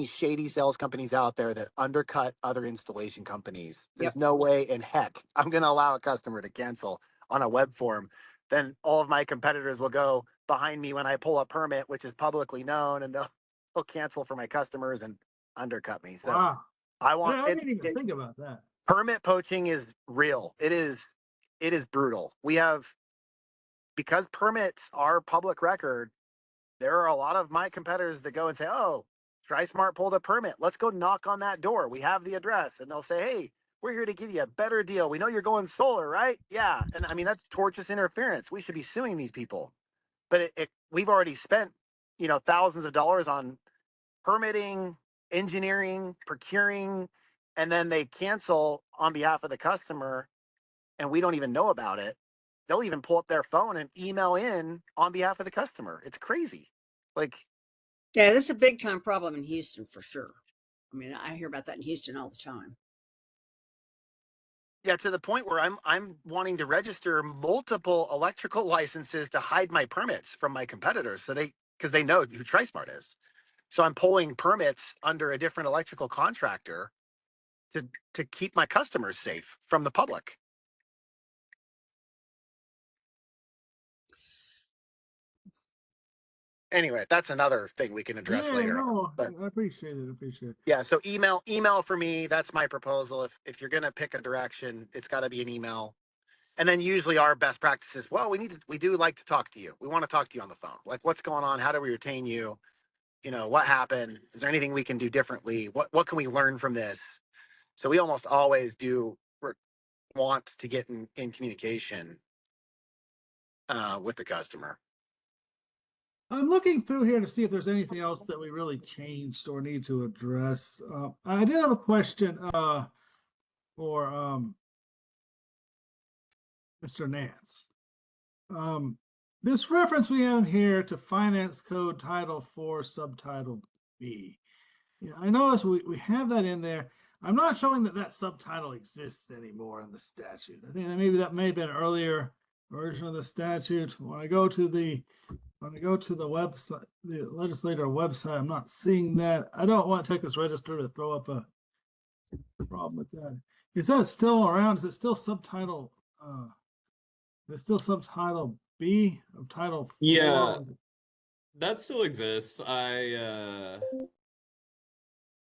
shady sales companies out there that undercut other installation companies. There's no way in heck I'm going to allow a customer to cancel on a web form. Then all of my competitors will go behind me when I pull a permit, which is publicly known, and they'll cancel for my customers and undercut me. So wow. I didn't even think about that. Permit poaching is real. It is brutal. Because permits are public record, there are a lot of my competitors that go and say, oh, TriSmart pulled a permit. Let's go knock on that door. We have the address. And they'll say, hey, we're here to give you a better deal. We know you're going solar, right? Yeah. And I mean, that's tortious interference. We should be suing these people. But we've already spent, thousands of dollars on permitting, engineering, procuring, and then they cancel on behalf of the customer and we don't even know about it. They'll even pull up their phone and email in on behalf of the customer. It's crazy. Yeah, this is a big time problem in Houston for sure. I mean, I hear about that in Houston all the time. Yeah, to the point where I'm wanting to register multiple electrical licenses to hide my permits from my competitors, because they know who TriSmart is. So I'm pulling permits under a different electrical contractor to keep my customers safe from the public. Anyway, that's another thing we can address later. No, But I appreciate it. yeah, so email for me. That's my proposal. If you're gonna pick a direction, it's got to be an email. And then usually our best practice is, well, we do like to talk to you. We want to talk to you on the phone. Like, what's going on? How do we retain you? What happened? Is there anything we can do differently? What can we learn from this? So we almost always do want to get in communication with the customer. I'm looking through here to see if there's anything else that we really changed or need to address. I did have a question for Mr. Nance. This reference we have here to Finance Code Title 4, Subtitle B. Yeah, I notice we have that in there. I'm not showing that subtitle exists anymore in the statute. I think that maybe that may have been an earlier version of the statute. When I go to the website, the legislator website, I'm not seeing that. I don't want to take this register to throw up a problem with that. Is that still around? Is it still subtitle? Is it still subtitle B of Title 4? Yeah, that still exists.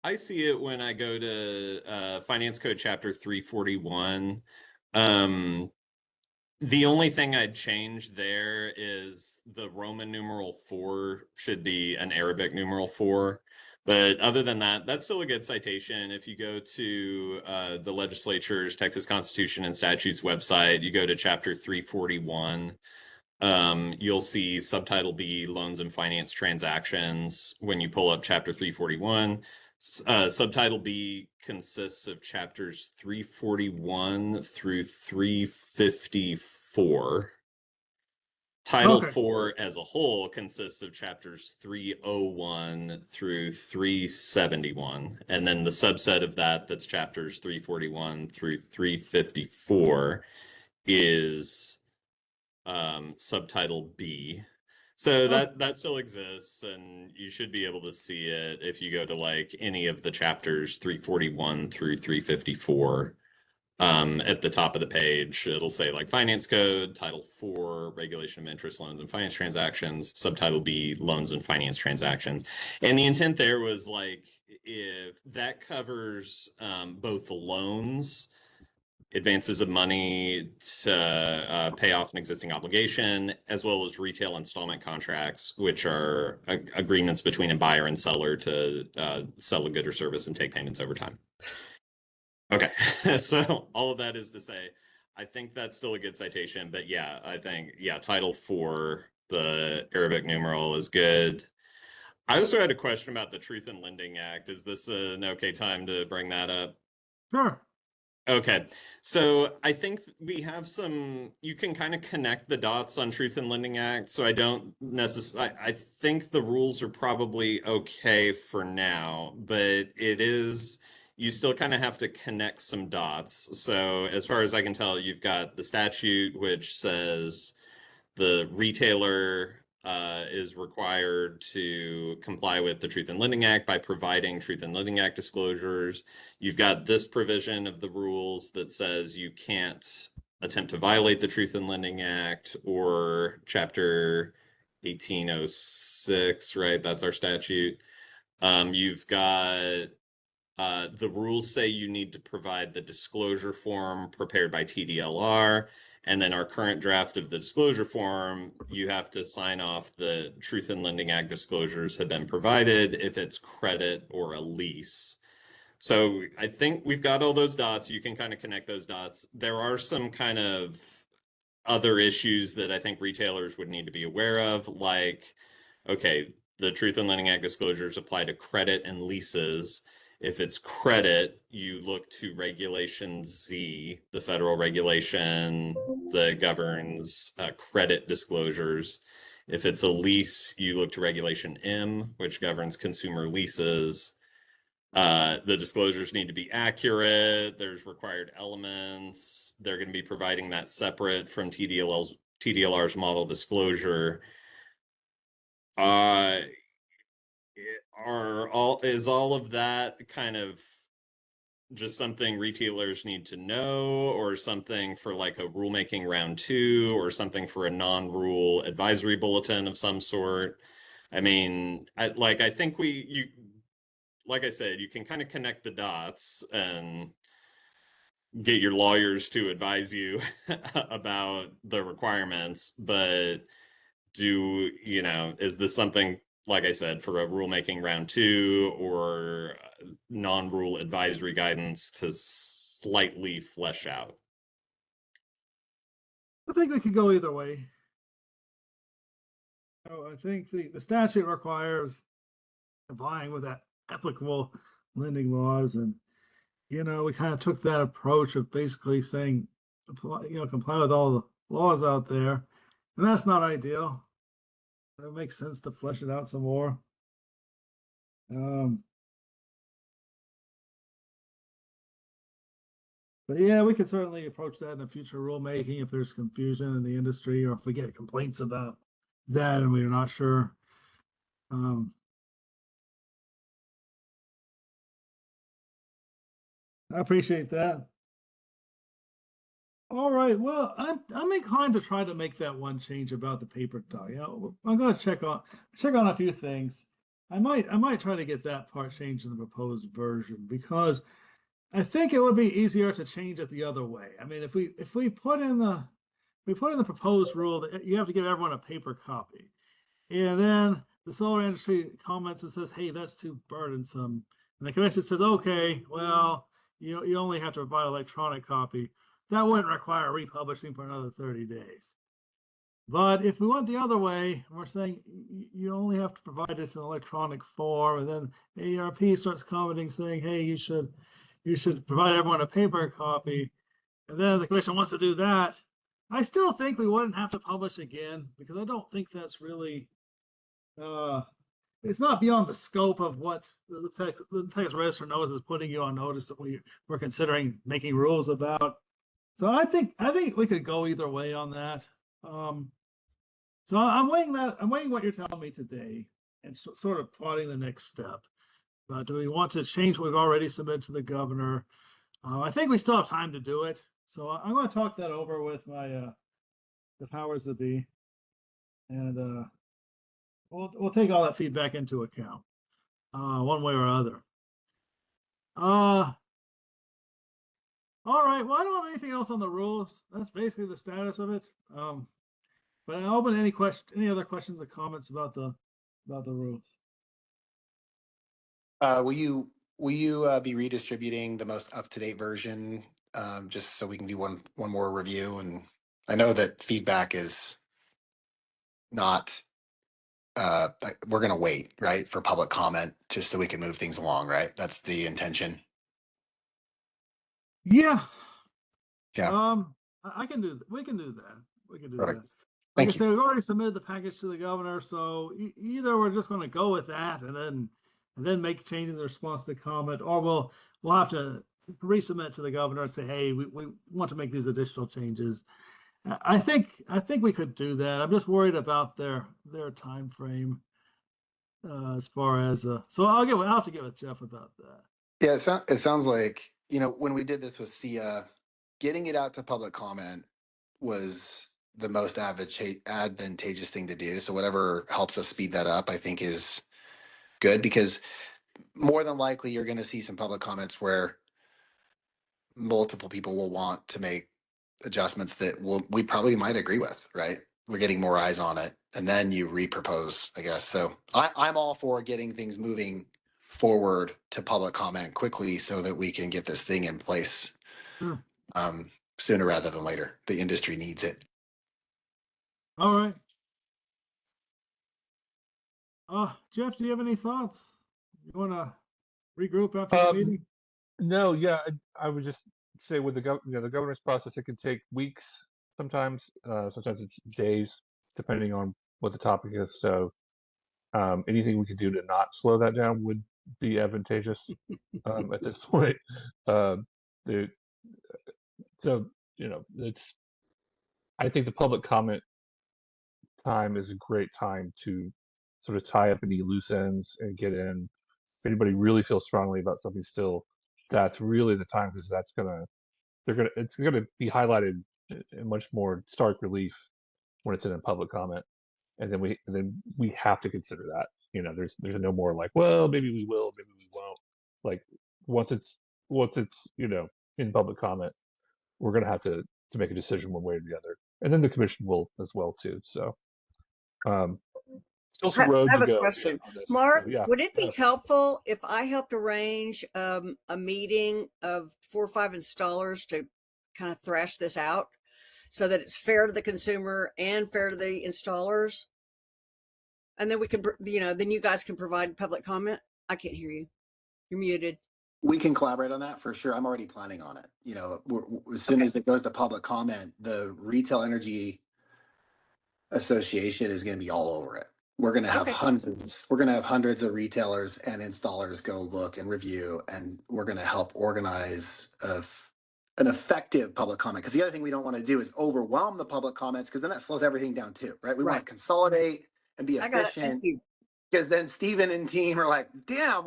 I see it when I go to Finance Code Chapter 341. The only thing I'd change there is the Roman numeral 4 should be an Arabic numeral 4. But other than that, that's still a good citation. If you go to the legislature's Texas Constitution and Statutes website, you go to Chapter 341. You'll see Subtitle B, Loans and Finance Transactions. When you pull up Chapter 341, Subtitle B consists of chapters 341 through 354. Title 4 as a whole consists of chapters 301 through 371. And then the subset of that's chapters 341 through 354 is Subtitle B. So that still exists, and you should be able to see it if you go to like any of the chapters 341 through 354. At the top of the page, it'll say like Finance Code, Title 4, Regulation of Interest, Loans and Finance Transactions, Subtitle B, Loans and Finance Transactions. And the intent there was like, if that covers both the loans, advances of money to pay off an existing obligation, as well as retail installment contracts, which are agreements between a buyer and seller to sell a good or service and take payments over time. Okay, so all of that is to say, I think that's still a good citation, but yeah, I think, Title 4, the Arabic numeral is good. I also had a question about the Truth in Lending Act. Is this an okay time to bring that up? Sure. Okay, so I think we have you can kind of connect the dots on Truth in Lending Act, so I don't necessarily, I think the rules are probably okay for now, but you still kind of have to connect some dots. So as far as I can tell, you've got the statute, which says the retailer is required to comply with the Truth in Lending Act by providing Truth in Lending Act disclosures. You've got this provision of the rules that says you can't attempt to violate the Truth in Lending Act or Chapter 1806, right? That's our statute. You've got the rules say you need to provide the disclosure form prepared by TDLR. And then our current draft of the disclosure form, you have to sign off the Truth in Lending Act disclosures have been provided if it's credit or a lease. So I think we've got all those dots. You can kind of connect those dots. There are some kind of other issues that I think retailers would need to be aware of, like, okay, the Truth in Lending Act disclosures apply to credit and leases. If it's credit, you look to Regulation Z, the federal regulation that governs credit disclosures. If it's a lease, you look to Regulation M, which governs consumer leases. The disclosures need to be accurate. There's required elements. They're going to be providing that separate from TDLR's model disclosure. Is all of that kind of just something retailers need to know, or something for like a rulemaking round 2, or something for a non-rule advisory bulletin of some sort? I mean, I think like I said, you can kind of connect the dots and get your lawyers to advise you about the requirements, but is this something, like I said, for a rulemaking round 2 or non-rule advisory guidance to slightly flesh out? I think we could go either way. I think the statute requires complying with that applicable lending laws, and we kind of took that approach of basically saying, comply with all the laws out there, and that's not ideal. It makes sense to flesh it out some more. But yeah, we could certainly approach that in a future rulemaking if there's confusion in the industry, or if we get complaints about that and we're not sure. I appreciate that. All right. Well, I'm inclined to try to make that one change about the paper doc. I'm going to check on a few things. I might try to get that part changed in the proposed version, because I think it would be easier to change it the other way. I mean, if we put in the proposed rule that you have to give everyone a paper copy, and then the solar industry comments and says, "Hey, that's too burdensome," and the commission says, "Okay, well, you only have to provide an electronic copy," that wouldn't require republishing for another 30 days. But if we went the other way, we're saying you only have to provide it in electronic form, and then AARP starts commenting saying, "Hey, you should provide everyone a paper copy," and then the commission wants to do that. I still think we wouldn't have to publish again, because I don't think that's really it's not beyond the scope of what the Texas Register knows is putting you on notice that we're considering making rules about. So I think we could go either way on that. So I'm weighing what you're telling me today, and sort of plotting the next step. Do we want to change what we've already submitted to the governor? I think we still have time to do it. So I'm going to talk that over with my the powers that be, and we'll take all that feedback into account, one way or other. All right. Well, I don't have anything else on the rules. That's basically the status of it. But I open any other questions or comments about the rules. Will you be redistributing the most up-to-date version, just so we can do one more review? And I know that feedback is not. We're going to wait, right, for public comment, just so we can move things along, right? That's the intention. Yeah. Yeah. I can do that. We can do that. Perfect. Like Thank I you. say, we've already submitted the package to the governor, so either we're just going to go with that and then make changes in response to comment, or we'll have to resubmit to the governor and say, "Hey, we want to make these additional changes." I think we could do that. I'm just worried about their time frame, as far as so I'll have to get with Jeff about that. Yeah, it sounds like, when we did this with SIA, getting it out to public comment was the most advantageous thing to do. So whatever helps us speed that up, I think, is good, because more than likely you're going to see some public comments where multiple people will want to make adjustments that we probably might agree with, right? We're getting more eyes on it, and then you repropose, I guess. So I'm all for getting things moving forward to public comment quickly so that we can get this thing in place sooner rather than later. The industry needs it. All right. Jeff, do you have any thoughts? You want to regroup after the meeting? No, yeah, I would just say with the the governance process, it can take weeks sometimes. Sometimes it's days, depending on what the topic is. So anything we can do to not slow that down would be advantageous at this point. So it's. I think the public comment time is a great time to sort of tie up any loose ends and get in. If anybody really feels strongly about something still, that's really the time, because it's gonna be highlighted in much more stark relief when it's in a public comment, and then we have to consider that. There's no more like, well, maybe we will, maybe we won't. Like once it's in public comment, we're gonna have to make a decision one way or the other, and then the commission will as well too. So still some road I have to a go question. on this. Mark, So, yeah. would it be helpful if I helped arrange a meeting of 4 or 5 installers to kind of thrash this out so that it's fair to the consumer and fair to the installers? And then we can, then you guys can provide public comment. I can't hear you. You're muted. We can collaborate on that for sure. I'm already planning on it. As soon as it goes to public comment, the Retail Energy Association is going to be all over it. We're going to have hundreds. We're going to have hundreds of retailers and installers go look and review, and we're going to help organize an effective public comment. Because the other thing we don't want to do is overwhelm the public comments, because then that slows everything down too, right? We want to consolidate and be efficient. I got it. Thank you. Because then Steven and team are like, damn,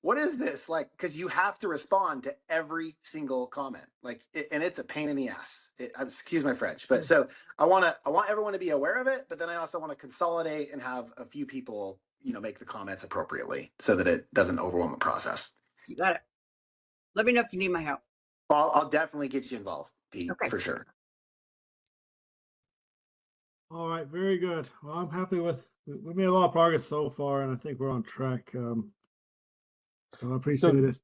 what is this? Like, because you have to respond to every single comment, and it's a pain in the ass. Excuse my French, but so I want everyone to be aware of it, but then I also want to consolidate and have a few people, make the comments appropriately so that it doesn't overwhelm the process. You got it. Let me know if you need my help. Well, I'll definitely get you involved, Pete, for sure. All right, very good. Well, I'm happy we made a lot of progress so far, and I think we're on track. I appreciate it.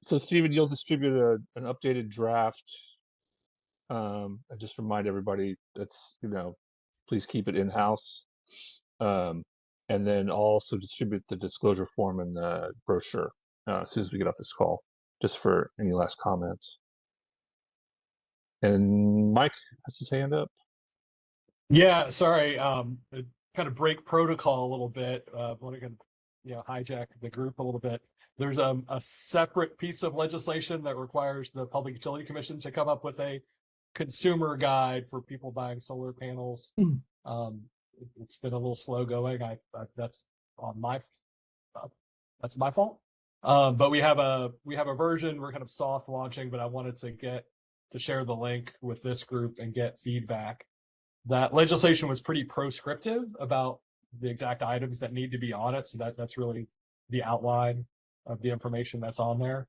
So, Stephen, you'll distribute an updated draft. And just remind everybody that's, please keep it in-house. And then also distribute the disclosure form and the brochure as soon as we get off this call, just for any last comments. And Mike has his hand up. Yeah, sorry. Kind of break protocol a little bit. Want to hijack the group a little bit. There's a separate piece of legislation that requires the Public Utility Commission to come up with a consumer guide for people buying solar panels. It's been a little slow going. That's my fault. But we have a version. We're kind of soft launching, but I wanted to share the link with this group and get feedback. That legislation was pretty proscriptive about the exact items that need to be on it. So that's really the outline of the information that's on there.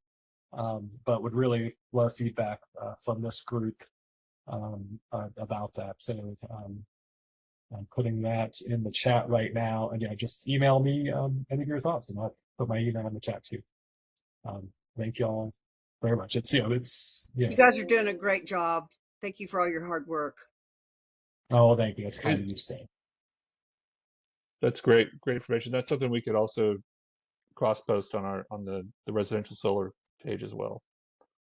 But would really love feedback from this group about that. So I'm putting that in the chat right now. And yeah, just email me any of your thoughts, and I'll put my email in the chat too. Thank you all very much. You guys are doing a great job. Thank you for all your hard work. Oh, thank you. That's kind of you to say. That's great information. That's something we could also cross post on the residential solar page as well.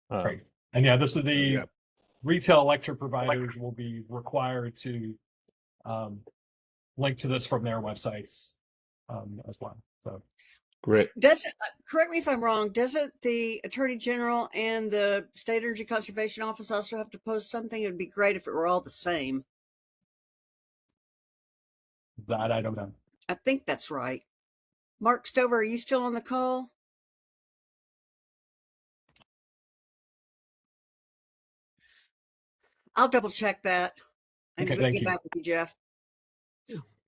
Right. And yeah, this is the retail electric providers will be required to link to this from their websites as well. So great. Correct me if I'm wrong, doesn't the Attorney General and the State Energy Conservation Office also have to post something? It would be great if it were all the same. That I don't know. I think that's right. Mark Stover, are you still on the call? I'll double check that. And okay, get back with you, Jeff.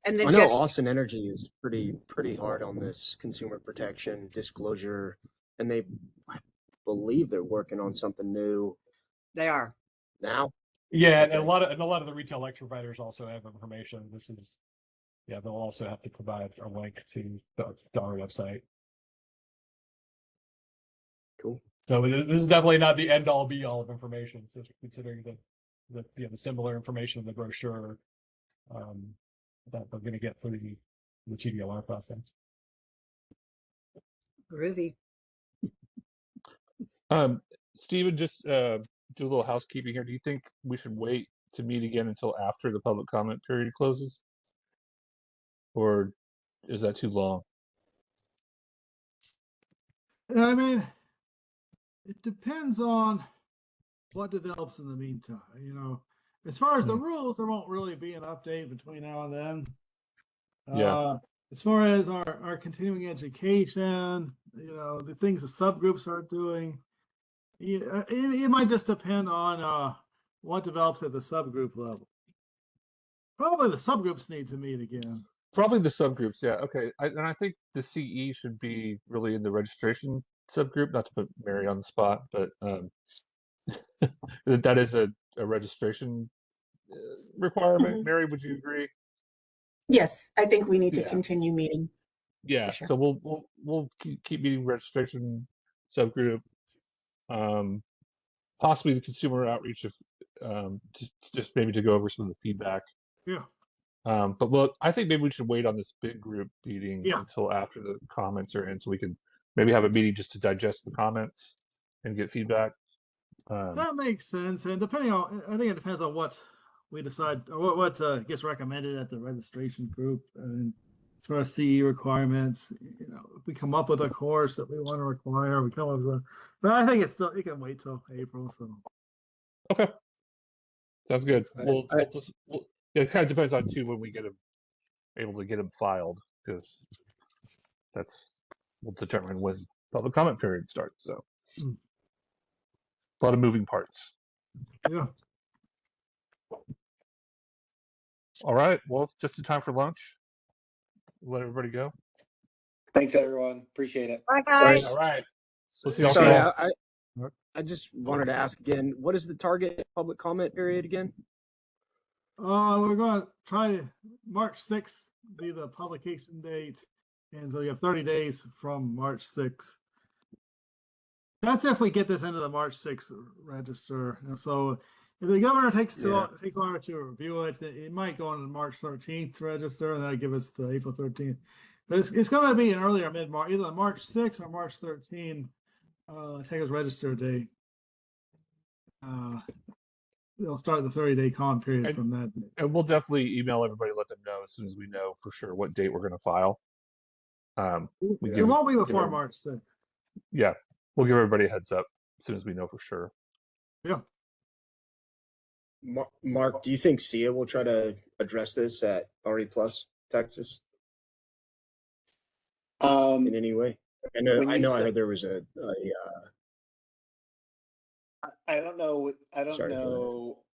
And then I know Austin Energy is pretty hard on this consumer protection disclosure, and I believe they're working on something new. They are now. Yeah, and a lot of the retail lecture providers also have information. This is, yeah, they'll also have to provide a link to our website. Cool. So this is definitely not the end all be all of information. So considering the similar information in the brochure that we're going to get through the TDLR process. Groovy. Stephen, just do a little housekeeping here. Do you think we should wait to meet again until after the public comment period closes? Or is that too long? I mean, it depends on what develops in the meantime. As far as the rules, there won't really be an update between now and then. Yeah. As far as our continuing education, the things the subgroups are doing, it might just depend on what develops at the subgroup level. Probably the subgroups need to meet again. Probably the subgroups, yeah. Okay, and I think the CE should be really in the registration subgroup. Not to put Mary on the spot, but that is a registration requirement. Mhm. Mary, would you agree? Yes, I think we need to Yeah. continue meeting. Yeah. Sure. So we'll keep meeting registration subgroup. Possibly the consumer outreach, if just maybe to go over some of the feedback. Yeah. But I think maybe we should wait on this big group meeting until after the comments are in, so we can maybe have a meeting just to digest the comments and get feedback. That makes sense. And depending on, I think it depends on what we decide, or what gets recommended at the registration group. And as far as CE requirements, if we come up with a course that we want to require, we come up with but I think it can wait till April. So. Okay. Sounds good. It kind of depends on too when we get them, able to get them filed, because will determine when public comment period starts. So a lot of moving parts. Yeah. All right. Well, it's just in time for lunch. Let everybody go. Thanks, everyone. Appreciate it. Bye, guys. All right. We'll see y'all Sorry, tomorrow. I just wanted to ask again, what is the target public comment period again? We're going to try March 6th be the publication date. And so you have 30 days from March 6th. That's if we get this into the March 6th register. So if the governor takes longer to review it, it might go on the March 13th register, and that'll give us the April 13th. But it's going to be an earlier mid-March, either March 6th or March 13th. Take as register date. They'll start the 30-day comment period from that date. And we'll definitely email everybody, let them know as soon as we know for sure what date we're going to file. It won't be before March 6th. Yeah, we'll give everybody a heads up as soon as we know for sure. Yeah. Mark, do you think SIA will try to address this at RE Plus Texas? In any way? I know I heard there was I don't know.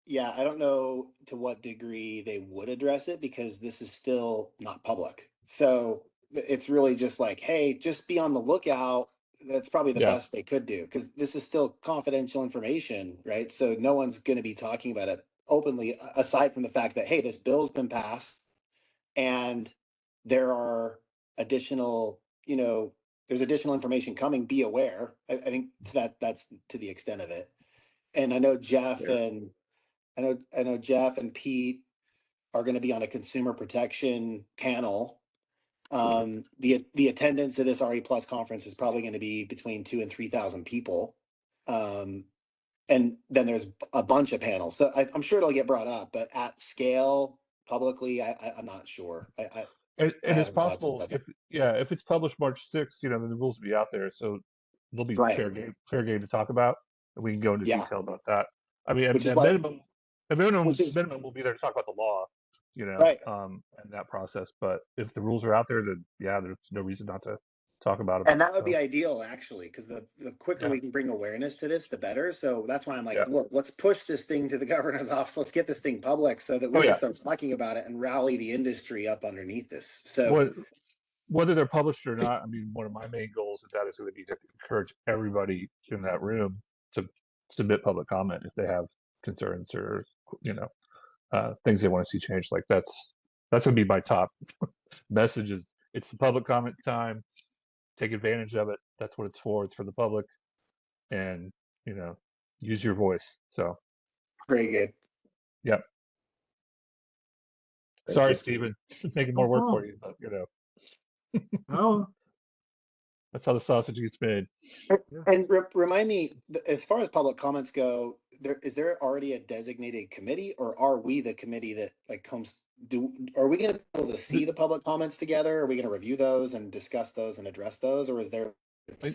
Yeah, I don't know to what degree they would address it, because this is still not public. So it's really just like, hey, just be on the lookout. That's probably the best they could do, because this is still confidential information, right? So no one's going to be talking about it openly, aside from the fact that, hey, this bill's been passed and there are additional, there's additional information coming. Be aware. I think that's to the extent of it. And I know Jeff and I know Jeff and Pete are going to be on a consumer protection panel. The attendance of this RE Plus conference is probably going to be between 2,000 and 3,000 people. And then there's a bunch of panels. So I'm sure it'll get brought up, but at scale publicly, I'm not sure. And it's possible if it's published March 6th, then the rules will be out there. So there'll be fair game to talk about, and we can go into detail about that. I mean, at minimum will be there to talk about the law, and that process. But if the rules are out there, then there's no reason not to talk about it. And that would be ideal, actually, because the quicker we can bring awareness to this, the better. So that's why I'm like, look, let's push this thing to the governor's office. Let's get this thing public so that we can start talking about it and rally the industry up underneath this. So whether they're published or not, I mean, one of my main goals of that is going to be to encourage everybody in that room to submit public comment if they have concerns or things they want to see changed. Like that's going to be my top message. Is it's the public comment time. Take advantage of it. That's what it's for. It's for the public, and use your voice. So very good. Yep. Sorry, Stephen, making more work for you, but Oh, that's how the sausage gets made. And remind me, as far as public comments go, is there already a designated committee, or are we the committee that are we going to be able to see the public comments together? Are we going to review those and discuss those and address those, or is there a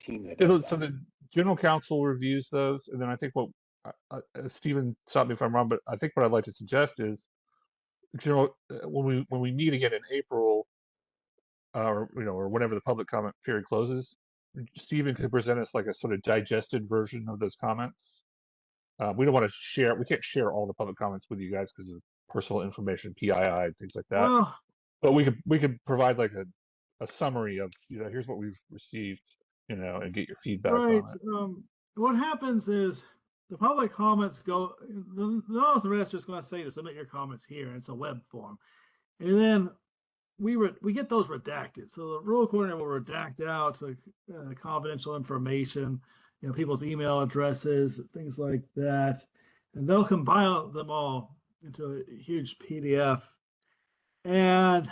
team that does that? So the general counsel reviews those, and then I think what Stephen, stop me if I'm wrong, but I think what I'd like to suggest is, when we meet again in April, or whenever the public comment period closes, Stephen could present us like a sort of digested version of those comments. We don't want to share. We can't share all the public comments with you guys because of personal information, PII, and things like that. well, But we could provide like a summary of here's what we've received, and get your feedback right. on it. What happens is the public comments go. The notice of register is going to say to submit your comments here. And it's a web form, and then we get those redacted. So the rule coordinator will redact out the confidential information, people's email addresses, things like that, and they'll compile them all into a huge PDF. And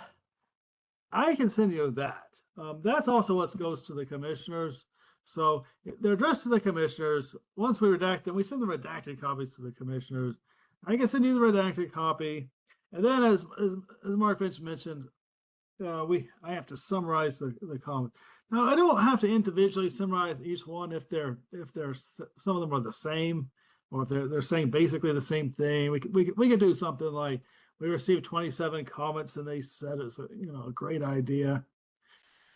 I can send you that. That's also what goes to the commissioners. So they're addressed to the commissioners. Once we redact them, we send the redacted copies to the commissioners. I can send you the redacted copy, and then as Mark Finch mentioned, I have to summarize the comments. Now I don't have to individually summarize each one if some of them are the same, or if they're saying basically the same thing. We could do something like, we received 27 comments and they said it's a great idea.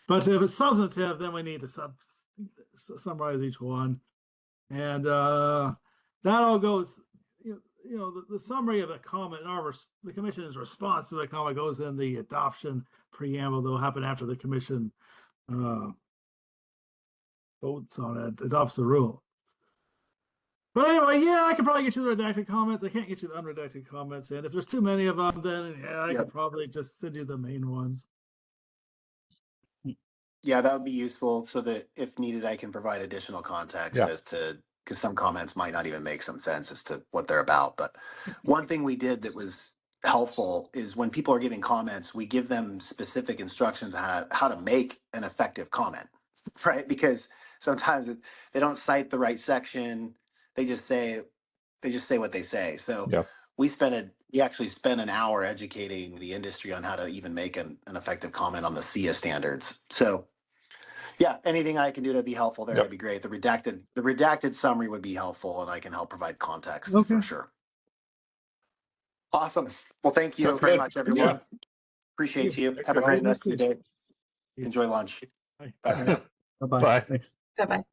But if it's substantive, then we need to summarize each one, and that all goes. The summary of the comment and the commission's response to the comment goes in the adoption preamble that'll happen after the commission votes on it, adopts the rule. But anyway, I can probably get you the redacted comments. I can't get you the unredacted comments. And if there's too many of them, then I could probably just send you the main ones. Yeah, that would be useful, so that if needed, I can provide additional context as to, because some comments might not even make some sense as to what they're about. But one thing we did that was helpful is when people are giving comments, we give them specific instructions on how to make an effective comment, right? Because sometimes they don't cite the right section. They just say what they say. So we actually spent an hour educating the industry on how to even make an effective comment on the SIA standards. So yeah, anything I can do to be helpful there, that'd be great. The redacted summary would be helpful, and I can help provide context for sure. Awesome. Well, thank you very much, everyone. Appreciate you. Have a great rest of your day. Enjoy lunch. Bye. Bye for now. Bye-bye. Bye. Thanks. Bye-bye.